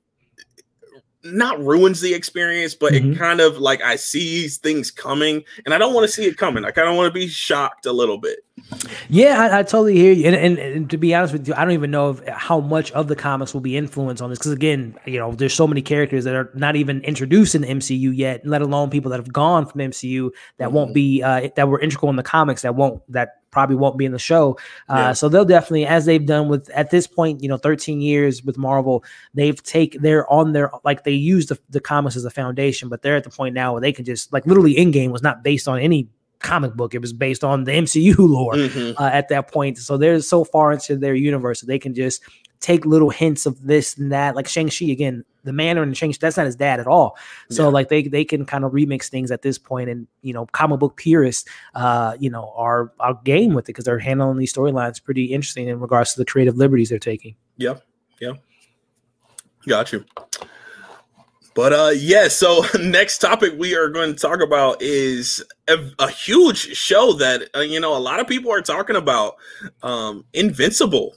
not ruins the experience, but it kind of like I see things coming and I don't want to see it coming. I kind of want to be shocked a little bit.
Yeah, I totally hear you. And to be honest with you, I don't even know how much of the comics will be influenced on this. Because again, there's so many characters that are not even introduced in the MCU yet, let alone people that have gone from the MCU that won't be that were integral in the comics that probably won't be in the show. So they'll definitely, as they've done with at this point, 13 years with Marvel, they use the comics as a foundation, but they're at the point now where they can just literally Endgame was not based on any comic book. It was based on the MCU lore at that point. So they're so far into their universe that they can just take little hints of this and that. Like Shang-Chi, again, the Mandarin and Shang-Chi, that's not his dad at all. So they can kind of remix things at this point. And, comic book purists, are game with it because they're handling these storylines pretty interesting in regards to the creative liberties they're taking.
Yeah. Got you. But so next topic we are going to talk about is a huge show that a lot of people are talking about, Invincible.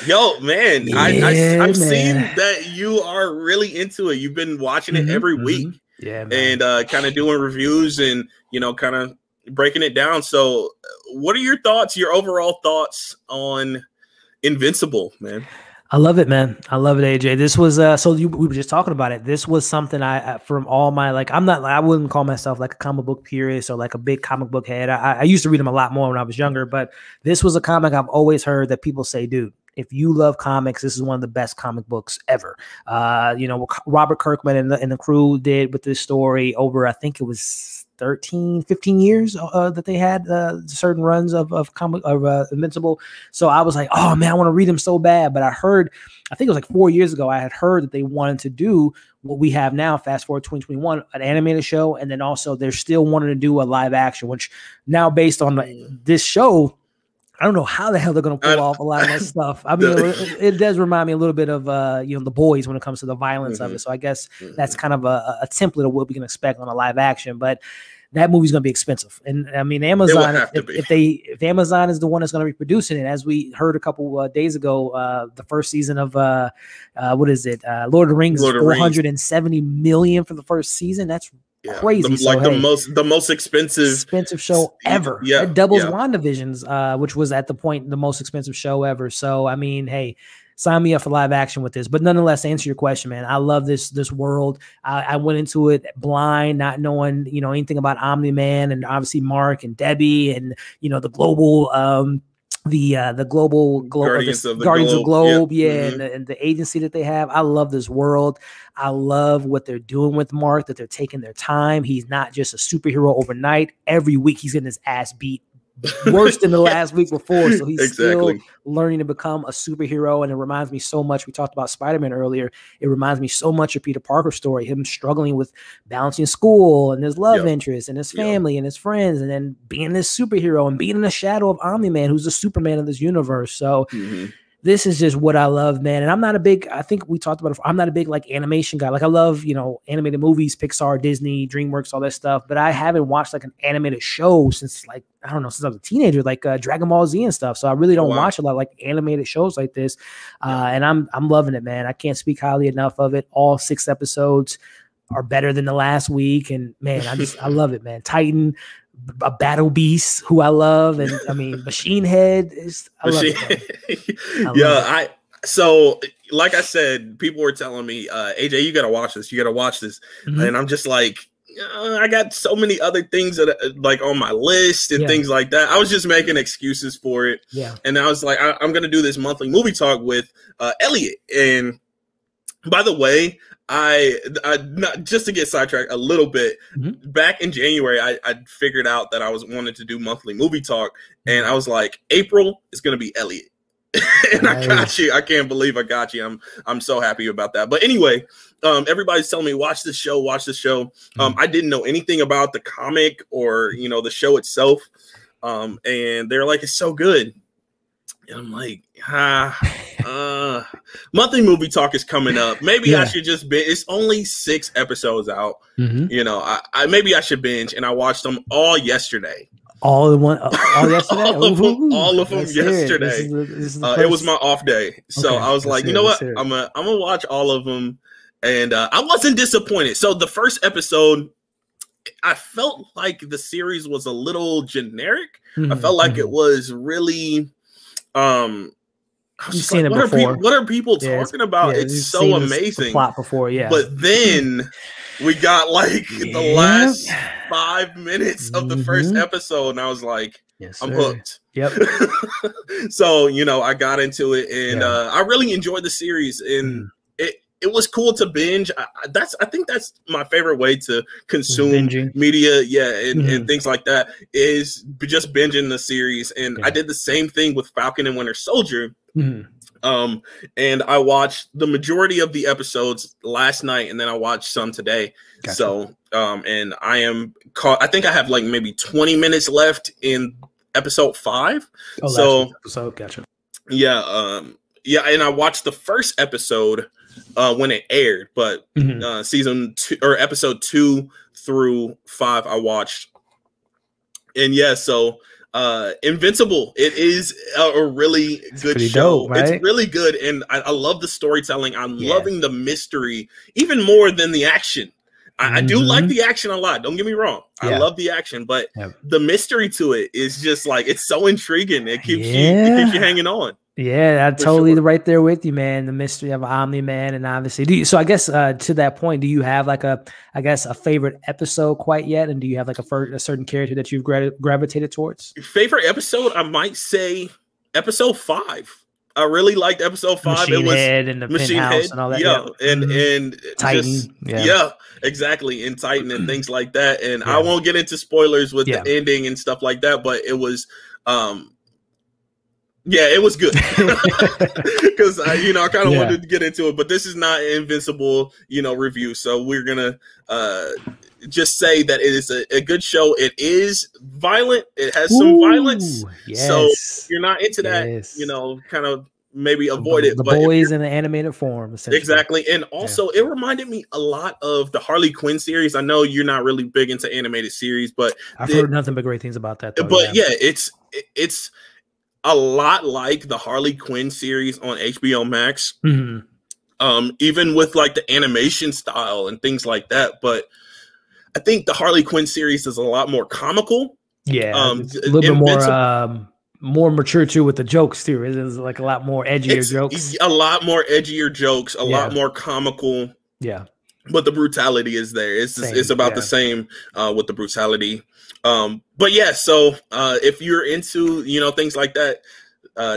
Yo, man,
Yeah,
I've
man.
seen that you are really into it. You've been watching it every week.
Yeah, man.
And kind of doing reviews and, you know, kind of breaking it down. So what are your thoughts, your overall thoughts on Invincible, man?
I love it, man. I love it, AJ. This was we were just talking about it. This was something I from all my like I wouldn't call myself like a comic book purist or like a big comic book head. I used to read them a lot more when I was younger, but this was a comic I've always heard that people say, dude, if you love comics, this is one of the best comic books ever. You know, what Robert Kirkman and the crew did with this story over, I think it was 13, 15 years that they had certain runs of Invincible. So I was like, oh man, I want to read them so bad. But I think it was like 4 years ago, I had heard that they wanted to do what we have now, fast forward 2021, an animated show. And then also they're still wanting to do a live action, which now based on this show, I don't know how the hell they're going to pull off a lot of that stuff. I mean, it does remind me a little bit of, you know, The Boys when it comes to the violence of it. So I guess that's kind of a template of what we can expect on a live action. But that movie's going to be expensive. And I mean, Amazon, if Amazon is the one that's going to be producing it, as we heard a couple days ago, the first season of what is it? Lord of the Rings, $470 million for the first season. That's crazy.
The most expensive
show ever.
Yeah,
it doubles WandaVision's, which was at the point the most expensive show ever. So I mean, hey, sign me up for live action with this. But nonetheless, to answer your question, man, I love this world. I went into it blind, not knowing, you know, anything about Omni-Man and obviously Mark and Debbie and, you know, the global the global Guardians of the Globe, and the agency that they have. I love this world. I love what they're doing with Mark, that they're taking their time. He's not just a superhero overnight. Every week he's getting his ass beat worse than the last week before. So he's still learning to become a superhero. And it reminds me so much. We talked about Spider-Man earlier. It reminds me so much of Peter Parker's story, him struggling with balancing school and his love interest and his family and his friends, and then being this superhero and being in the shadow of Omni-Man, who's the Superman of this universe. So this is just what I love, man. And I'm not a big, I think we talked about it before, I'm not a big like animation guy. Like I love, you know, animated movies, Pixar, Disney, DreamWorks, all that stuff. But I haven't watched like an animated show since like, I don't know, since I was a teenager, like Dragon Ball Z and stuff. So I really don't watch a lot of like animated shows like this. And I'm loving it, man. I can't speak highly enough of it. All 6 episodes are better than the last week. And man, I love it, man. Titan, a Battle Beast, who I love, and I mean Machine Head is
so like I said, people were telling me, AJ, you gotta watch this, and I'm just like, I got so many other things that like on my list and things like that. I was just making excuses for it, and I was like, I'm gonna do this monthly movie talk with Elliot. And by the way, I not just to get sidetracked a little bit, back in January, I figured out that I wanted to do monthly movie talk, and I was like, April is going to be Elliot. And I got you. I can't believe I got you. I'm so happy about that. But anyway, everybody's telling me, watch this show. I didn't know anything about the comic or, you know, the show itself. And they're like, it's so good. And I'm like, monthly movie talk is coming up. Maybe I should just binge. It's only 6 episodes out. You know, I maybe I should binge. And I watched them all yesterday.
All yesterday?
all of them yesterday. It was my off day. So I was like, you know what? I'm gonna watch all of them. And I wasn't disappointed. So the first episode, I felt like the series was a little generic. I felt like it was really
You've seen it before.
What are people talking about? It's so amazing.
The plot before,
But then we got like the last 5 minutes of the first episode, and I was like, I'm hooked. So, you know, I got into it, and I really enjoyed the series, and it was cool to binge. I think that's my favorite way to consume media, and things like that, is just binging the series. And I did the same thing with Falcon and Winter Soldier. And I watched the majority of the episodes last night, and then I watched some today. So and I am caught. I think I have like maybe 20 minutes left in episode 5.
Gotcha.
And I watched the first episode when it aired, but season 2 or episode 2 through 5 I watched. And so Invincible. It is a really good show.
Dope, right?
It's really good, and I love the storytelling. I'm loving the mystery even more than the action. I do like the action a lot. Don't get me wrong. I love the action, but the mystery to it is just like, it's so intriguing. It keeps you hanging on.
Yeah, I'm totally right there with you, man. The mystery of Omni-Man, and obviously, so I guess to that point, do you have like a favorite episode quite yet? And do you have like a certain character that you've gravitated towards?
Favorite episode, I might say episode 5. I really liked episode 5.
Machine Head and the Penthouse and all that.
Yeah, and
Titan.
Just, exactly. And Titan and things like that. And I won't get into spoilers with the ending and stuff like that, but it was it was good. Because I kind of wanted to get into it, but this is not an Invincible, review. So we're gonna just say that it is a good show. It is violent. It has some violence.
Yes.
So if you're not into that, kind of maybe avoid it.
The boys in the animated form,
exactly. And also, it reminded me a lot of the Harley Quinn series. I know you're not really big into animated series, but
I've heard nothing but great things about that. Though,
but it's a lot like the Harley Quinn series on HBO Max. Even with like the animation style and things like that. But I think the Harley Quinn series is a lot more comical.
Yeah, a little bit more mature too with the jokes too. It's like a lot more edgier jokes.
A lot more edgier jokes, a lot more comical.
Yeah.
But the brutality is there. It's about the same with the brutality. But yeah, so if you're into, things like that,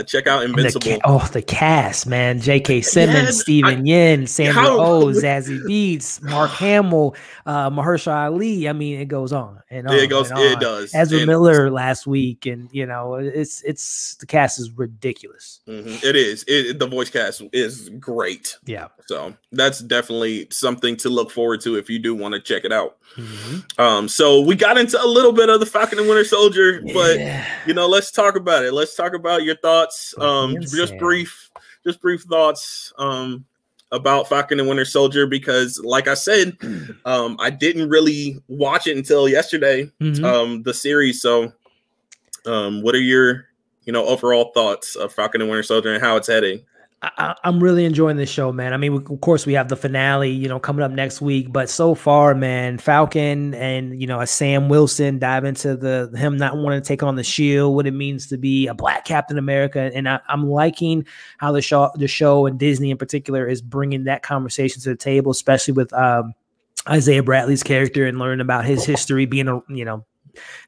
check out Invincible.
The cast, man. J.K. Simmons, Steven Yeun, Sandra Oh, Zazie Beetz, Mark Hamill, Mahershala Ali. I mean, it goes on and on. It
does.
Ezra Miller last week, and it's the cast is ridiculous.
It is. The voice cast is great.
Yeah.
So that's definitely something to look forward to if you do want to check it out. So we got into a little bit of the Falcon and Winter Soldier, but let's talk about it. Let's talk about your thoughts. Just brief thoughts about Falcon and Winter Soldier, because like I said, I didn't really watch it until yesterday, the series. So what are your overall thoughts of Falcon and Winter Soldier and how it's heading?
I'm really enjoying this show, man. I mean, of course, we have the finale, coming up next week. But so far, man, Falcon and, a Sam Wilson dive into him not wanting to take on the shield, what it means to be a Black Captain America. And I'm liking how the show and Disney in particular is bringing that conversation to the table, especially with Isaiah Bradley's character and learning about his history, being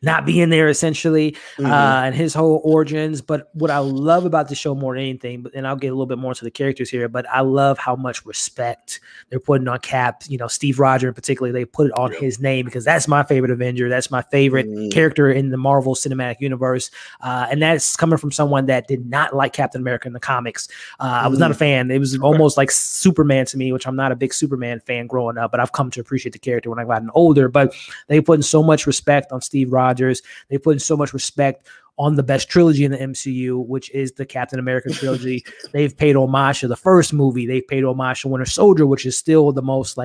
not being there essentially, and his whole origins. But what I love about the show more than anything, and I'll get a little bit more into the characters here, but I love how much respect they're putting on Cap. Steve Rogers in particular, they put it on his name, because that's my favorite Avenger. That's my favorite character in the Marvel Cinematic Universe. And that's coming from someone that did not like Captain America in the comics. I was not a fan. It was almost like Superman to me, which I'm not a big Superman fan growing up, but I've come to appreciate the character when I've gotten older. But they put in so much respect on Steve Rogers. They put in so much respect on the best trilogy in the MCU, which is the Captain America trilogy. They've paid homage to the first movie. They've paid homage to Winter Soldier, which is still the most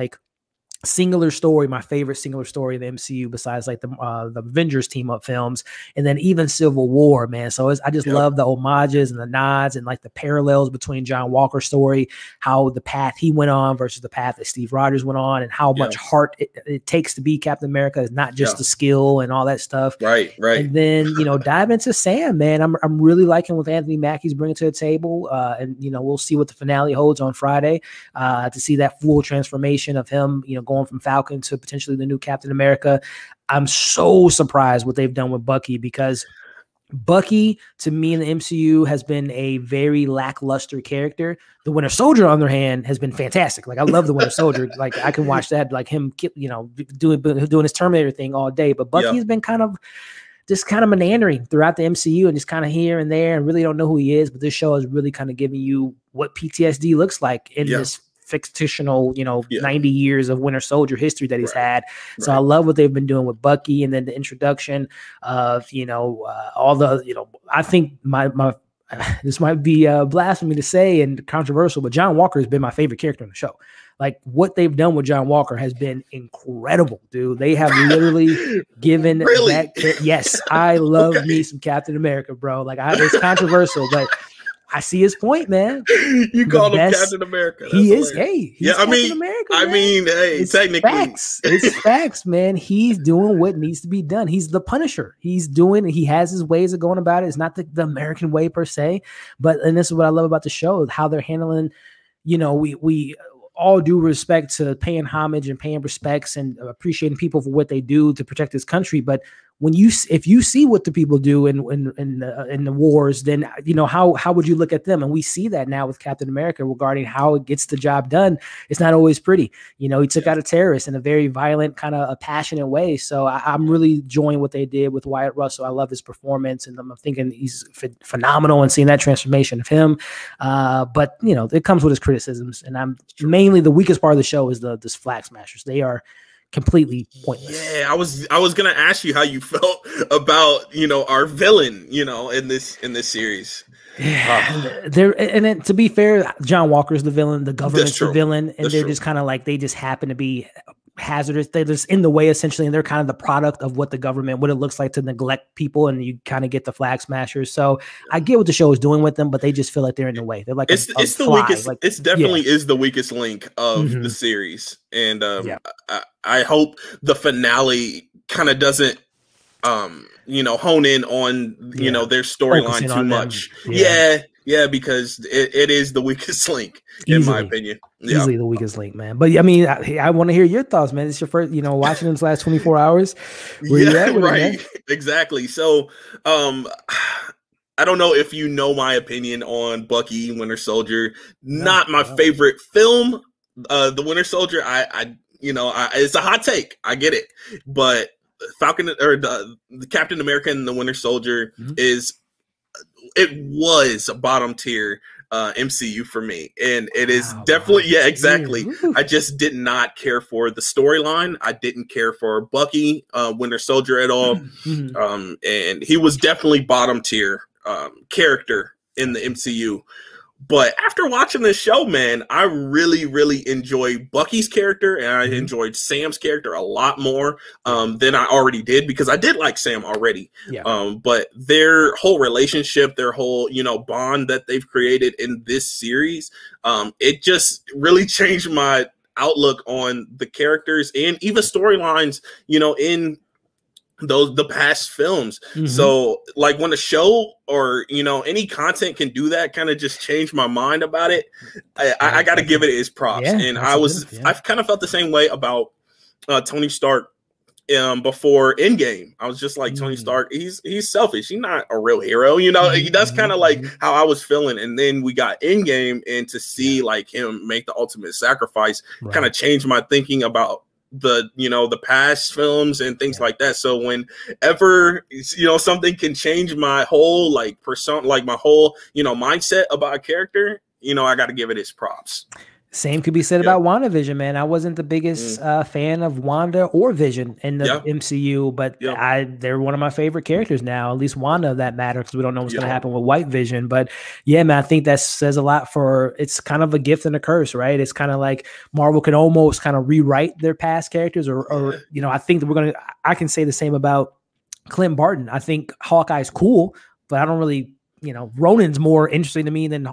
singular story, my favorite singular story in the MCU, besides the Avengers team up films, and then even Civil War, man. So I just love the homages and the nods and the parallels between John Walker's story, how the path he went on versus the path that Steve Rogers went on, and how much heart it takes to be Captain America. Is not just the skill and all that stuff. Right. And then dive into Sam, man. I'm really liking what Anthony Mackie's bringing to the table, and we'll see what the finale holds on Friday, to see that full transformation of him, going from Falcon to potentially the new Captain America. I'm so surprised what they've done with Bucky, because Bucky, to me in the MCU, has been a very lackluster character. The Winter Soldier, on the other hand, has been fantastic. I love the Winter Soldier. I can watch that, him, doing his Terminator thing all day. But Bucky's been kind of meandering throughout the MCU and just kind of here and there, and really don't know who he is. But this show is really kind of giving you what PTSD looks like in this fictional, 90 years of Winter Soldier history that he's had. So I love what they've been doing with Bucky, and then the introduction of, all the, I think this might be blasphemy to say and controversial, but John Walker has been my favorite character on the show. Like, what they've done with John Walker has been incredible, dude. They have literally given that. Yes, I love me some Captain America, bro. Like, it's controversial, but I see his point, man.
You called him Captain America.
That's hilarious. Hey, he's Captain America.
Hey, it's technically,
facts. It's facts, man. He's doing what needs to be done. He's the Punisher. He has his ways of going about it. It's not the American way per se, and this is what I love about the show, how they're handling. You know, we all due respect to paying homage and paying respects and appreciating people for what they do to protect this country. But if you see what the people do in the wars, then how would you look at them? And we see that now with Captain America regarding how it gets the job done. It's not always pretty. He took out a terrorist in a very violent, kind of a passionate way. So I'm really enjoying what they did with Wyatt Russell. I love his performance, and I'm thinking he's phenomenal, and seeing that transformation of him. But it comes with his criticisms, and mainly the weakest part of the show is the Flag Smashers. They are completely pointless.
Yeah, I was gonna ask you how you felt about our villain in this series.
Yeah, and to be fair, John Walker's the villain, the government's the villain, and they're just kind of like, they just happen to be hazardous. They're just in the way essentially, and they're kind of the product of what it looks like to neglect people, and you kind of get the Flag Smashers. So I get what the show is doing with them, but they just feel like they're in the way. They're like
it's the weakest. Like, it's definitely is the weakest link of the series, and I hope the finale kind of doesn't hone in on their storyline too much. Yeah, because it is the weakest link in my opinion.
Easily the weakest link, man. But I mean, I want to hear your thoughts, man. It's your first, watching this last 24 hours. Where you at with it, man?
Exactly. So, I don't know if you know my opinion on Bucky Winter Soldier. Not my favorite film. The Winter Soldier, it's a hot take. I get it, but Falcon or the Captain America and the Winter Soldier was a bottom tier MCU for me, and it is definitely exactly. I just did not care for the storyline. I didn't care for Bucky Winter Soldier at all, and he was definitely bottom tier character in the MCU. But after watching this show, man, I really, really enjoyed Bucky's character, and I enjoyed Sam's character a lot more than I already did, because I did like Sam already. But their whole relationship, their whole, bond that they've created in this series, it just really changed my outlook on the characters and even storylines, in the past films. So like when a show or any content can do that, kind of just change my mind about it, I got to give it its props. And I've kind of felt the same way about Tony Stark before Endgame. I was just like, Tony Stark, he's selfish, he's not a real hero, that's kind of like how I was feeling. And then we got Endgame, and to see like him make the ultimate sacrifice kind of changed my thinking about the past films and things like that. So whenever something can change my whole persona, like my whole mindset about a character, I got to give it its props.
Same could be said about WandaVision, man. I wasn't the biggest fan of Wanda or Vision in the MCU, but they're one of my favorite characters now, at least Wanda, that matter, because we don't know what's going to happen with White Vision. But yeah, man, I think that says a lot it's kind of a gift and a curse, right? It's kind of like Marvel can almost kind of rewrite their past characters, or I think that I can say the same about Clint Barton. I think Hawkeye's cool, but I don't really Ronan's more interesting to me than,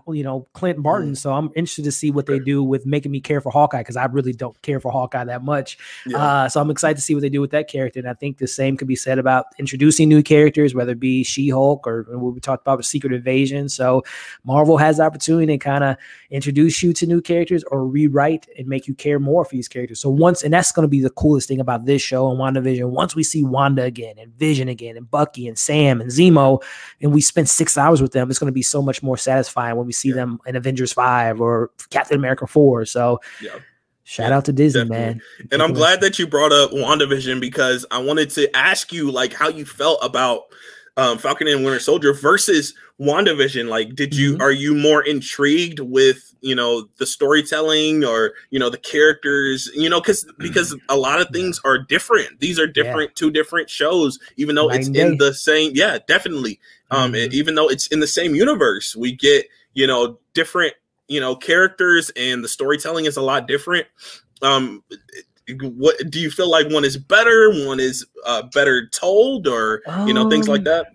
Clint Barton. So I'm interested to see what they do with making me care for Hawkeye, because I really don't care for Hawkeye that much. So I'm excited to see what they do with that character. And I think the same could be said about introducing new characters, whether it be She-Hulk or what we talked about with Secret Invasion. So Marvel has the opportunity to kind of introduce you to new characters or rewrite and make you care more for these characters. So and that's going to be the coolest thing about this show and WandaVision. Once we see Wanda again and Vision again and Bucky and Sam and Zemo, and we spend 6 hours with them, it's going to be so much more satisfying when we see them in Avengers 5 or Captain America 4. So shout out to Disney, man.
And I'm glad that you brought up WandaVision, because I wanted to ask you how you felt about Falcon and Winter Soldier versus WandaVision. Like, are you more intrigued with, you know, the storytelling or, you know, the characters, you know, because a lot of things are different. These are different, two different shows, even though it's in the same, definitely. Even though it's in the same universe, we get, you know, different, you know, characters, and the storytelling is a lot different. What do you feel like one is better, one is better told, or you know, things like that?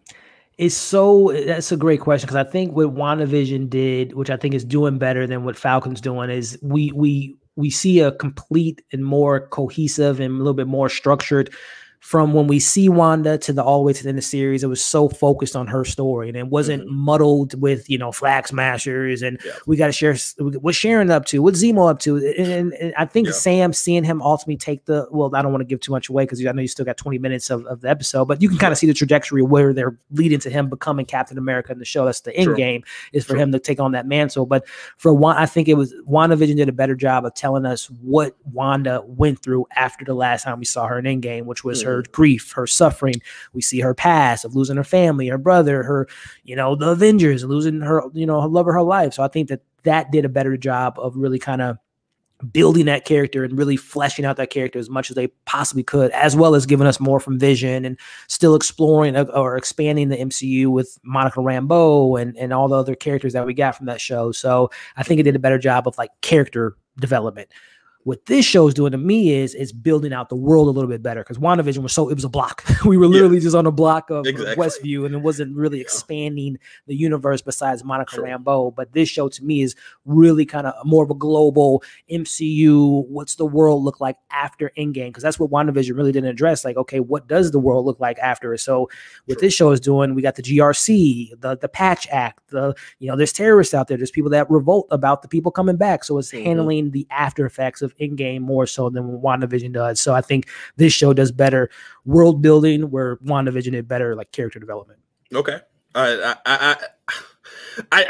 That's a great question, because I think what WandaVision did, which I think is doing better than what Falcon's doing, is we see a complete and more cohesive and a little bit more structured. From when we see Wanda to all the way to the end of the series, it was so focused on her story, and it wasn't muddled with, you know, flag smashers and we got to share what's Sharon up to, what's Zemo up to, and I think Sam, seeing him ultimately take the, well, I don't want to give too much away because I know you still got 20 minutes of the episode, but you can kind of see the trajectory where they're leading to him becoming Captain America in the show. That's the end game, is for him to take on that mantle. But for one, I think it was WandaVision did a better job of telling us what Wanda went through after the last time we saw her in Endgame, which was her grief, her suffering. We see her past of losing her family, her brother, her, you know, the Avengers, and losing her, you know, her love of her life. So I think that did a better job of really kind of building that character and really fleshing out that character as much as they possibly could, as well as giving us more from Vision and still exploring or expanding the MCU with Monica Rambeau and all the other characters that we got from that show. So I think it did a better job of like character development. What this show is doing to me is building out the world a little bit better, because WandaVision it was a block. We were literally just on a block of Westview, and it wasn't really expanding the universe besides Monica Rambeau. But this show to me is really kind of more of a global MCU. What's the world look like after Endgame? Because that's what WandaVision really didn't address. Like, okay, what does the world look like after it? So what this show is doing, we got the GRC, the Patch Act, you know, there's terrorists out there. There's people that revolt about the people coming back. So it's handling the after effects of Endgame more so than WandaVision does. So I think this show does better world building, where WandaVision did better like character development.
Okay. I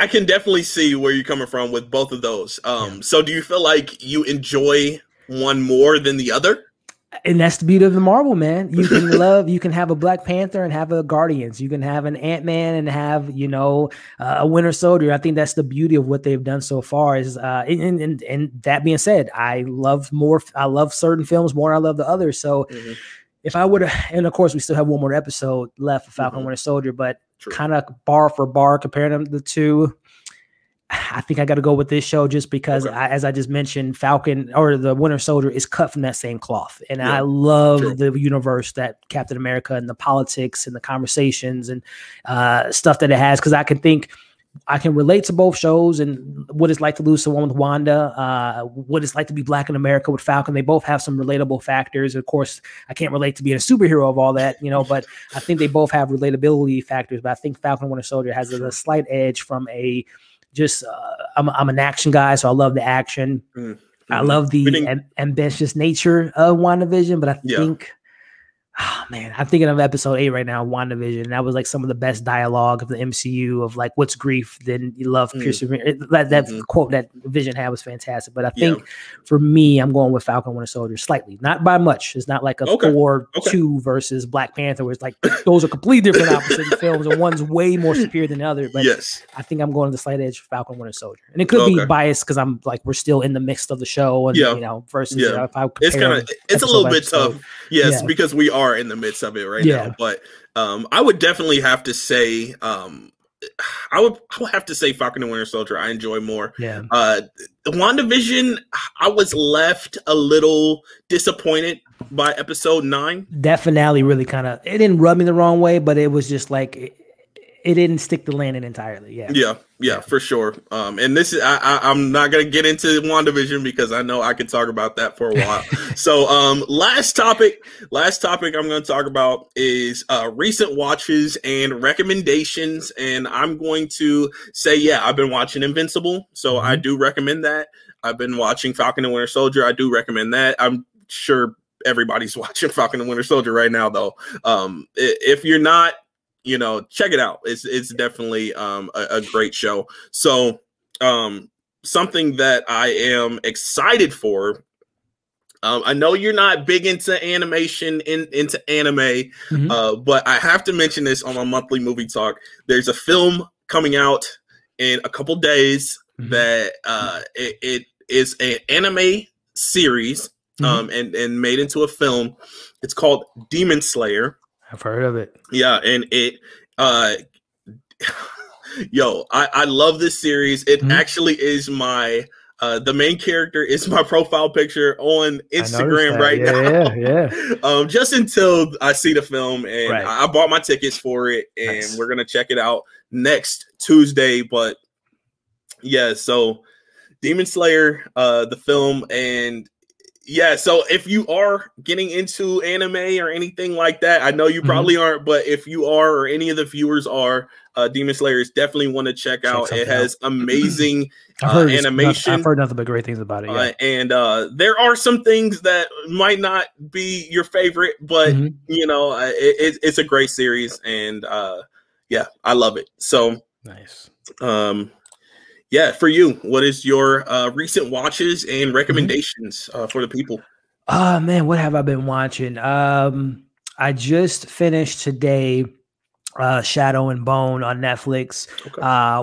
can definitely see where you're coming from with both of those. So do you feel like you enjoy one more than the other?
And that's the beauty of the Marvel, man. You can you can have a Black Panther and have a Guardians. You can have an Ant-Man and have, you know, a Winter Soldier. I think that's the beauty of what they've done so far. Is and that being said, I love certain films more than I love the others. So if I would have, and of course we still have one more episode left of Falcon Winter Soldier, but kind of bar for bar comparing them to the two, I think I got to go with this show just because, as I just mentioned, Falcon or the Winter Soldier is cut from that same cloth. And I love the universe that Captain America and the politics and the conversations and stuff that it has, because I can relate to both shows and what it's like to lose someone with Wanda, what it's like to be Black in America with Falcon. They both have some relatable factors. Of course, I can't relate to being a superhero of all that, you know, but I think they both have relatability factors. But I think Falcon Winter Soldier has a slight edge from I'm an action guy, so I love the action. I love the ambitious nature of WandaVision, but I think, oh man, I'm thinking of episode 8 right now, WandaVision. That was like some of the best dialogue of the MCU of like, what's grief? Then you love persevering. That quote that Vision had was fantastic. But I think for me, I'm going with Falcon Winter Soldier slightly, not by much. It's not like a 4-2 versus Black Panther, where it's like those are completely different opposite films, and one's way more superior than the other. But I think I'm going to the slight edge for Falcon Winter Soldier, and it could be biased because I'm like, we're still in the midst of the show, and you know, versus if I
it's a little bit tough, because we are in the midst of it right now. But I would definitely have to say I would have to say Falcon and Winter Soldier I enjoy more. WandaVision, I was left a little disappointed by episode 9.
That finale really kind of, it didn't rub me the wrong way, but it was just like it didn't stick the landing entirely. Yeah, for sure. And this is I'm not gonna get into WandaVision because I know I could talk about that for a while. So last topic I'm gonna talk about is recent watches and recommendations. And I'm going to say, I've been watching Invincible, so I do recommend that. I've been watching Falcon and Winter Soldier. I do recommend that. I'm sure everybody's watching Falcon and Winter Soldier right now, though. If you're not, you know, check it out. It's definitely a great show. So something that I am excited for
I know you're not big into animation, into anime, but I have to mention this on my monthly movie talk. There's a film coming out in a couple days that it is an anime series and made into a film. It's called Demon Slayer.
I've heard of it.
Yeah, and it yo, I love this series. It actually is my the main character is my profile picture on Instagram right now.
Yeah.
Just until I see the film, and I bought my tickets for it, and we're gonna check it out next Tuesday. But yeah, so Demon Slayer, the film, and yeah, so if you are getting into anime or anything like that, I know you probably aren't, but if you are, or any of the viewers are, Demon Slayer is definitely one to check out. It has amazing animation.
I've heard nothing but great things about it. Yeah.
And there are some things that might not be your favorite, but you know, it's a great series, and yeah, I love it. So
nice.
Yeah, for you, what is your recent watches and recommendations for the people?
Oh man, what have I been watching? I just finished today Shadow and Bone on Netflix,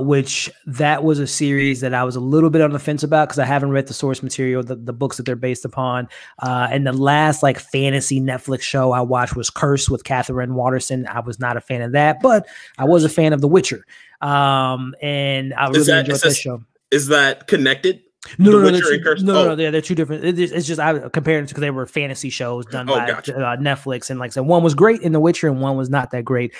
which that was a series that I was a little bit on the fence about because I haven't read the source material, the books that they're based upon. And the last like fantasy Netflix show I watched was Curse with Catherine Waterston. I was not a fan of that, but I was a fan of The Witcher. And I really enjoyed that show.
Is that connected?
No, they're two different. It's just I compared it because they were fantasy shows done by Netflix, and like I said, one was great in The Witcher and one was not that great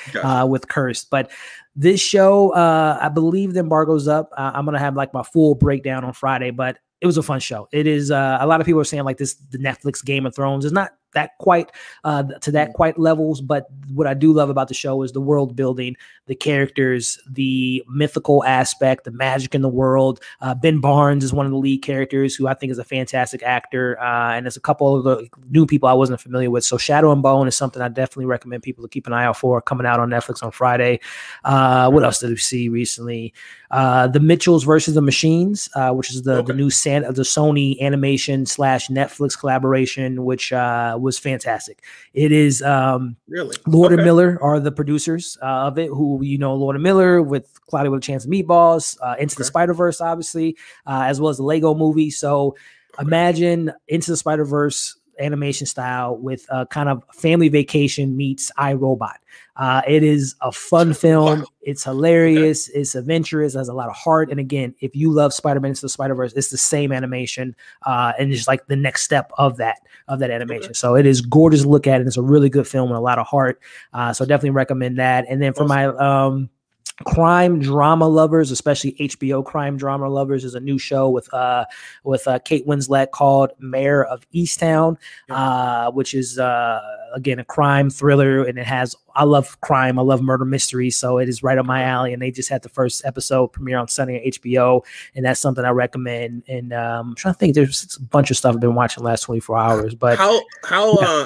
with Cursed. But this show, I believe the embargo's up. I'm gonna have like my full breakdown on Friday, but it was a fun show. It is a lot of people are saying like the Netflix Game of Thrones is not that quite to that quite levels, but what I do love about the show is the world building, the characters, the mythical aspect, the magic in the world. Ben Barnes is one of the lead characters who I think is a fantastic actor, and there's a couple of the new people I wasn't familiar with. So Shadow and Bone is something I definitely recommend people to keep an eye out for, coming out on Netflix on Friday. What else did we see recently? The Mitchells versus the Machines, which is the new the Sony animation / Netflix collaboration, which was fantastic. It is
really
Lord and Miller are the producers of it, who Lord and Miller with Cloudy with a Chance of Meatballs, Into the Spider-Verse, obviously, as well as the Lego movie. So imagine Into the Spider-Verse animation style with kind of Family Vacation meets iRobot. It is a fun film. Wow. It's hilarious. It's adventurous. It has a lot of heart. And again, if you love Spider-Man Into the Spider-Verse, it's the same animation, and it's like the next step of that animation. So it is gorgeous to look at, and it's a really good film with a lot of heart. So definitely recommend that. And then for my crime drama lovers, especially HBO crime drama lovers, is a new show with Kate Winslet called Mayor of Easttown, which is again a crime thriller, and I love crime, I love murder mysteries, so it is right up my alley. And they just had the first episode premiere on Sunday on HBO, and that's something I recommend. And I'm trying to think, there's a bunch of stuff I've been watching the last 24 hours. But
how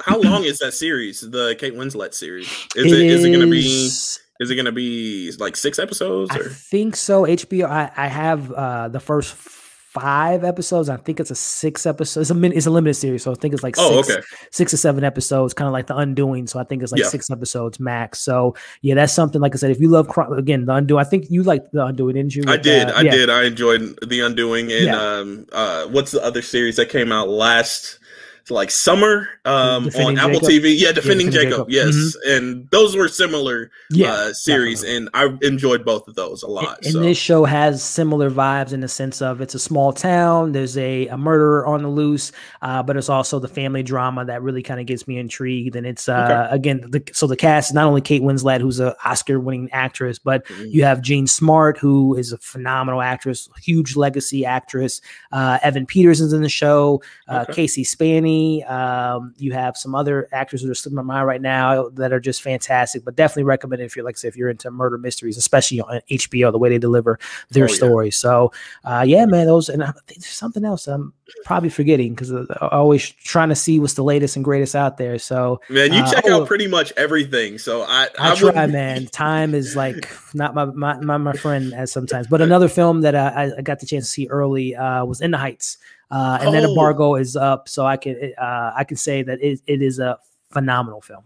long is that series, the Kate Winslet series? Is it going to be? Is it going to be like 6 episodes? Or?
I think so. HBO. I have the first 5 episodes. I think it's a 6 episodes. It's a limited series, so I think it's like 6 or 7 episodes, kind of like The Undoing. So I think it's like 6 episodes max. So yeah, that's something. Like I said, if you love again The Undoing, I think you liked The Undoing, didn't you?
I did. I enjoyed The Undoing. And what's the other series that came out last? Like summer on Apple TV. Defending Jacob. Yes. And those were similar series, definitely. And I enjoyed both of those a lot.
And this show has similar vibes in the sense of it's a small town, there's a murderer on the loose, but it's also the family drama that really kind of gets me intrigued. And it's again, the cast is not only Kate Winslet, who's an Oscar-winning actress, but you have Jean Smart, who is a phenomenal actress, huge legacy actress. Evan Peters is in the show, Casey Spaney. You have some other actors that are slipping my mind right now that are just fantastic, but definitely recommend it if if you're into murder mysteries, especially on HBO, the way they deliver their stories. So man, those, and I think there's something else I'm probably forgetting because I'm always trying to see what's the latest and greatest out there. So
man, you check out pretty much everything. So I
try, man. Time is like not my friend as sometimes. But another film that I got the chance to see early was In the Heights. and that embargo is up, so I can say that it is a phenomenal film.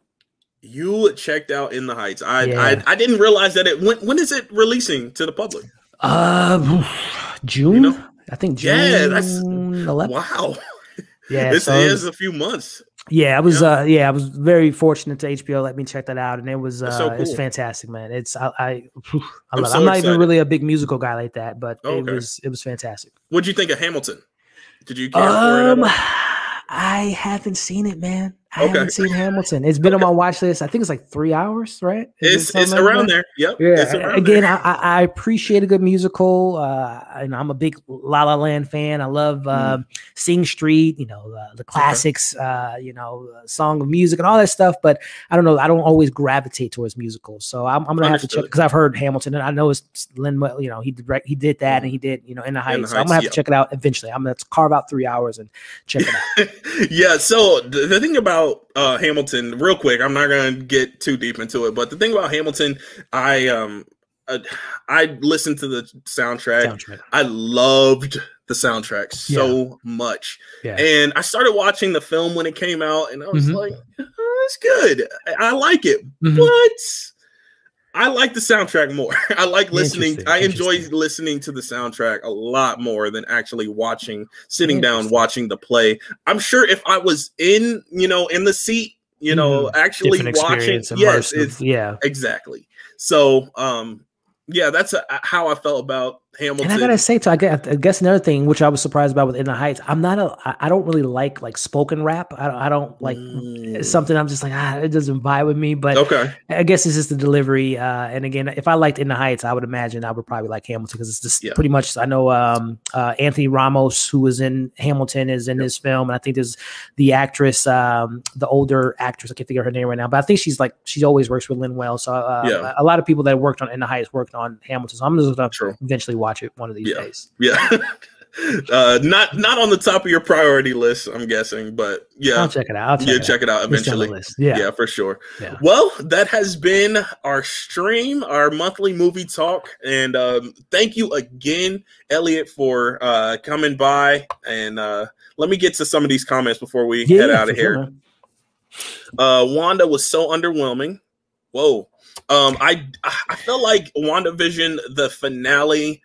You checked out In the Heights. I didn't realize that when is it releasing to the public?
June. You know? I think June.
Yeah, that's
11th.
Wow.
Yeah,
this is a few months.
Yeah, I was I was very fortunate to HBO let me check that out, and it was
so cool.
It's fantastic, man. It's I love it. I'm not even really a big musical guy like that, but it was fantastic.
What'd you think of Hamilton? Did you care for it?
I haven't seen it, man. I haven't seen Hamilton. It's been on my watch list. I think it's like 3 hours, right?
It's around there. Yep.
Yeah. Again, I appreciate a good musical. And I'm a big La La Land fan. I love Sing Street, the classics, Song of Music and all that stuff. But I don't know. I don't always gravitate towards musicals. So I'm going to have to check, because I've heard Hamilton, and I know it's Lin-Manuel, he did that, and he did, In the Heights. So I'm going to have to check it out eventually. I'm going to carve out 3 hours and check it out.
Yeah. So the thing about Hamilton, real quick, I'm not going to get too deep into it, but the thing about Hamilton, I listened to the soundtrack. I loved the soundtrack so much. Yeah. And I started watching the film when it came out, and I was like, oh, it's good. I like it. But I like the soundtrack more. I like listening. I enjoy listening to the soundtrack a lot more than actually sitting down, watching the play. I'm sure if I was in the seat, actually watching, yes, exactly. So, that's how I felt about Hamilton.
And I gotta say, too, I guess another thing which I was surprised about with In the Heights, I don't really like spoken rap. I don't like it's something I'm just like, it doesn't vibe with me. But I guess it's just the delivery. And again, if I liked In the Heights, I would imagine I would probably like Hamilton, because it's just pretty much. I know Anthony Ramos, who was in Hamilton, is in this film, and I think there's the actress, the older actress. I can't think of her name right now, but I think she always works with Lin-Manuel. So a lot of people that worked on In the Heights worked on Hamilton. So I'm just gonna eventually watch it one of these days.
Yeah. Not on the top of your priority list, I'm guessing, but
I'll check it out.
Check it out eventually. Yeah, for sure. Yeah. Well, that has been our stream, our monthly movie talk, and thank you again, Elliot, for coming by. And let me get to some of these comments before we head out of here. Wanda was so underwhelming. Whoa. I felt like WandaVision, the finale,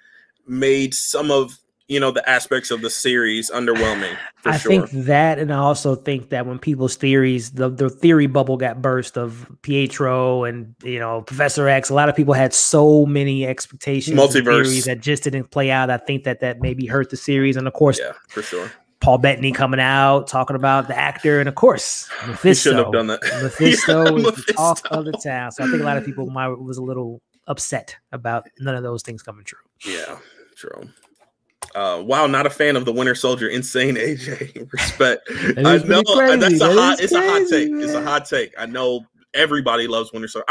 made some of the aspects of the series underwhelming.
I think that, and I also think that when people's theories, the theory bubble got burst of Pietro and Professor X, a lot of people had so many expectations, theories that just didn't play out. I think that maybe hurt the series, and of course,
for sure.
Paul Bettany coming out talking about the actor, and of course, Mephisto.
He shouldn't have done that.
Mephisto is the talk of the town. So I think a lot of people was a little upset about none of those things coming true.
Yeah, true. Wow, not a fan of the Winter Soldier. Insane, AJ. Respect. I know it's a hot take. It's a hot take. I know everybody loves Winter Soldier.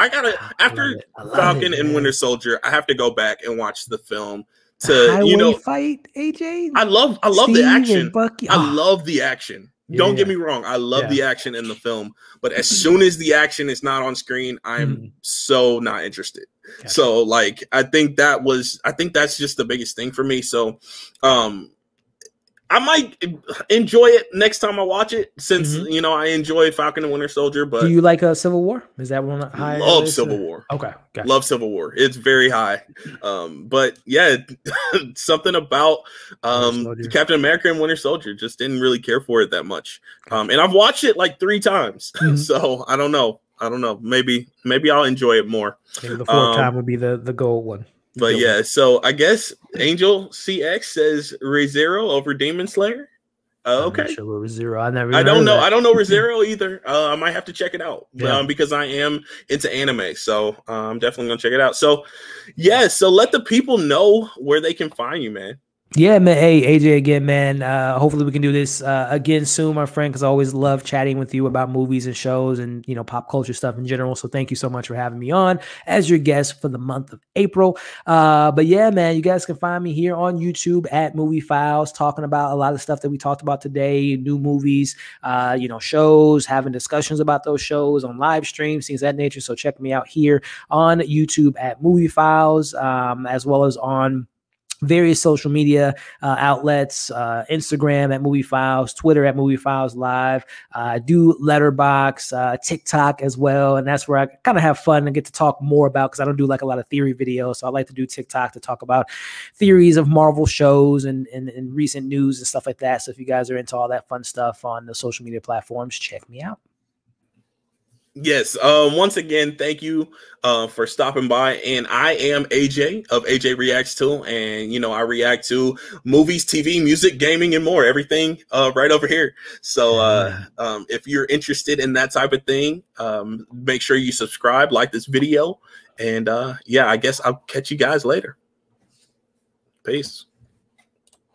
After Falcon and Winter Soldier, I have to go back and watch the film. To
fight, AJ.
I love the action. I love the action. Don't get me wrong. I love the action in the film, but as soon as the action is not on screen, I'm so not interested. Gotcha. So I think that's just the biggest thing for me. So, I might enjoy it next time I watch it, since I enjoy Falcon and Winter Soldier. But
do you like Civil War? Is that one high?
Love Civil War.
Okay, gotcha.
Love Civil War. It's very high. But yeah, something about Captain America and Winter Soldier, just didn't really care for it that much. And I've watched it like 3 times, so I don't know. Maybe I'll enjoy it more.
Maybe the 4th time would be the gold one.
But yeah, so I guess Angel CX says ReZero over Demon Slayer. Okay.
I'm not sure ReZero.
I don't know. I don't know ReZero either. I might have to check it out because I am into anime. So I'm definitely going to check it out. So yeah, so let the people know where they can find you, man.
Yeah, man. Hey, AJ again, man. Hopefully we can do this again soon, my friend, because I always love chatting with you about movies and shows and, pop culture stuff in general. So thank you so much for having me on as your guest for the month of April. But yeah, man, you guys can find me here on YouTube at MovieFiles, talking about a lot of stuff that we talked about today, new movies, shows, having discussions about those shows on live streams, things of that nature. So check me out here on YouTube at MovieFiles, as well as on various social media outlets, Instagram at MovieFiles, Twitter at MovieFiles Live. I do Letterboxd, TikTok as well, and that's where I kind of have fun and get to talk more about, because I don't do like a lot of theory videos, so I like to do TikTok to talk about theories of Marvel shows and recent news and stuff like that. So if you guys are into all that fun stuff on the social media platforms, check me out.
Yes. Once again, thank you for stopping by. And I am AJ of AJREACTS2, and you know, I react to movies, TV, music, gaming, and more. Everything right over here. So if you're interested in that type of thing, make sure you subscribe, like this video, and yeah, I guess I'll catch you guys later. Peace.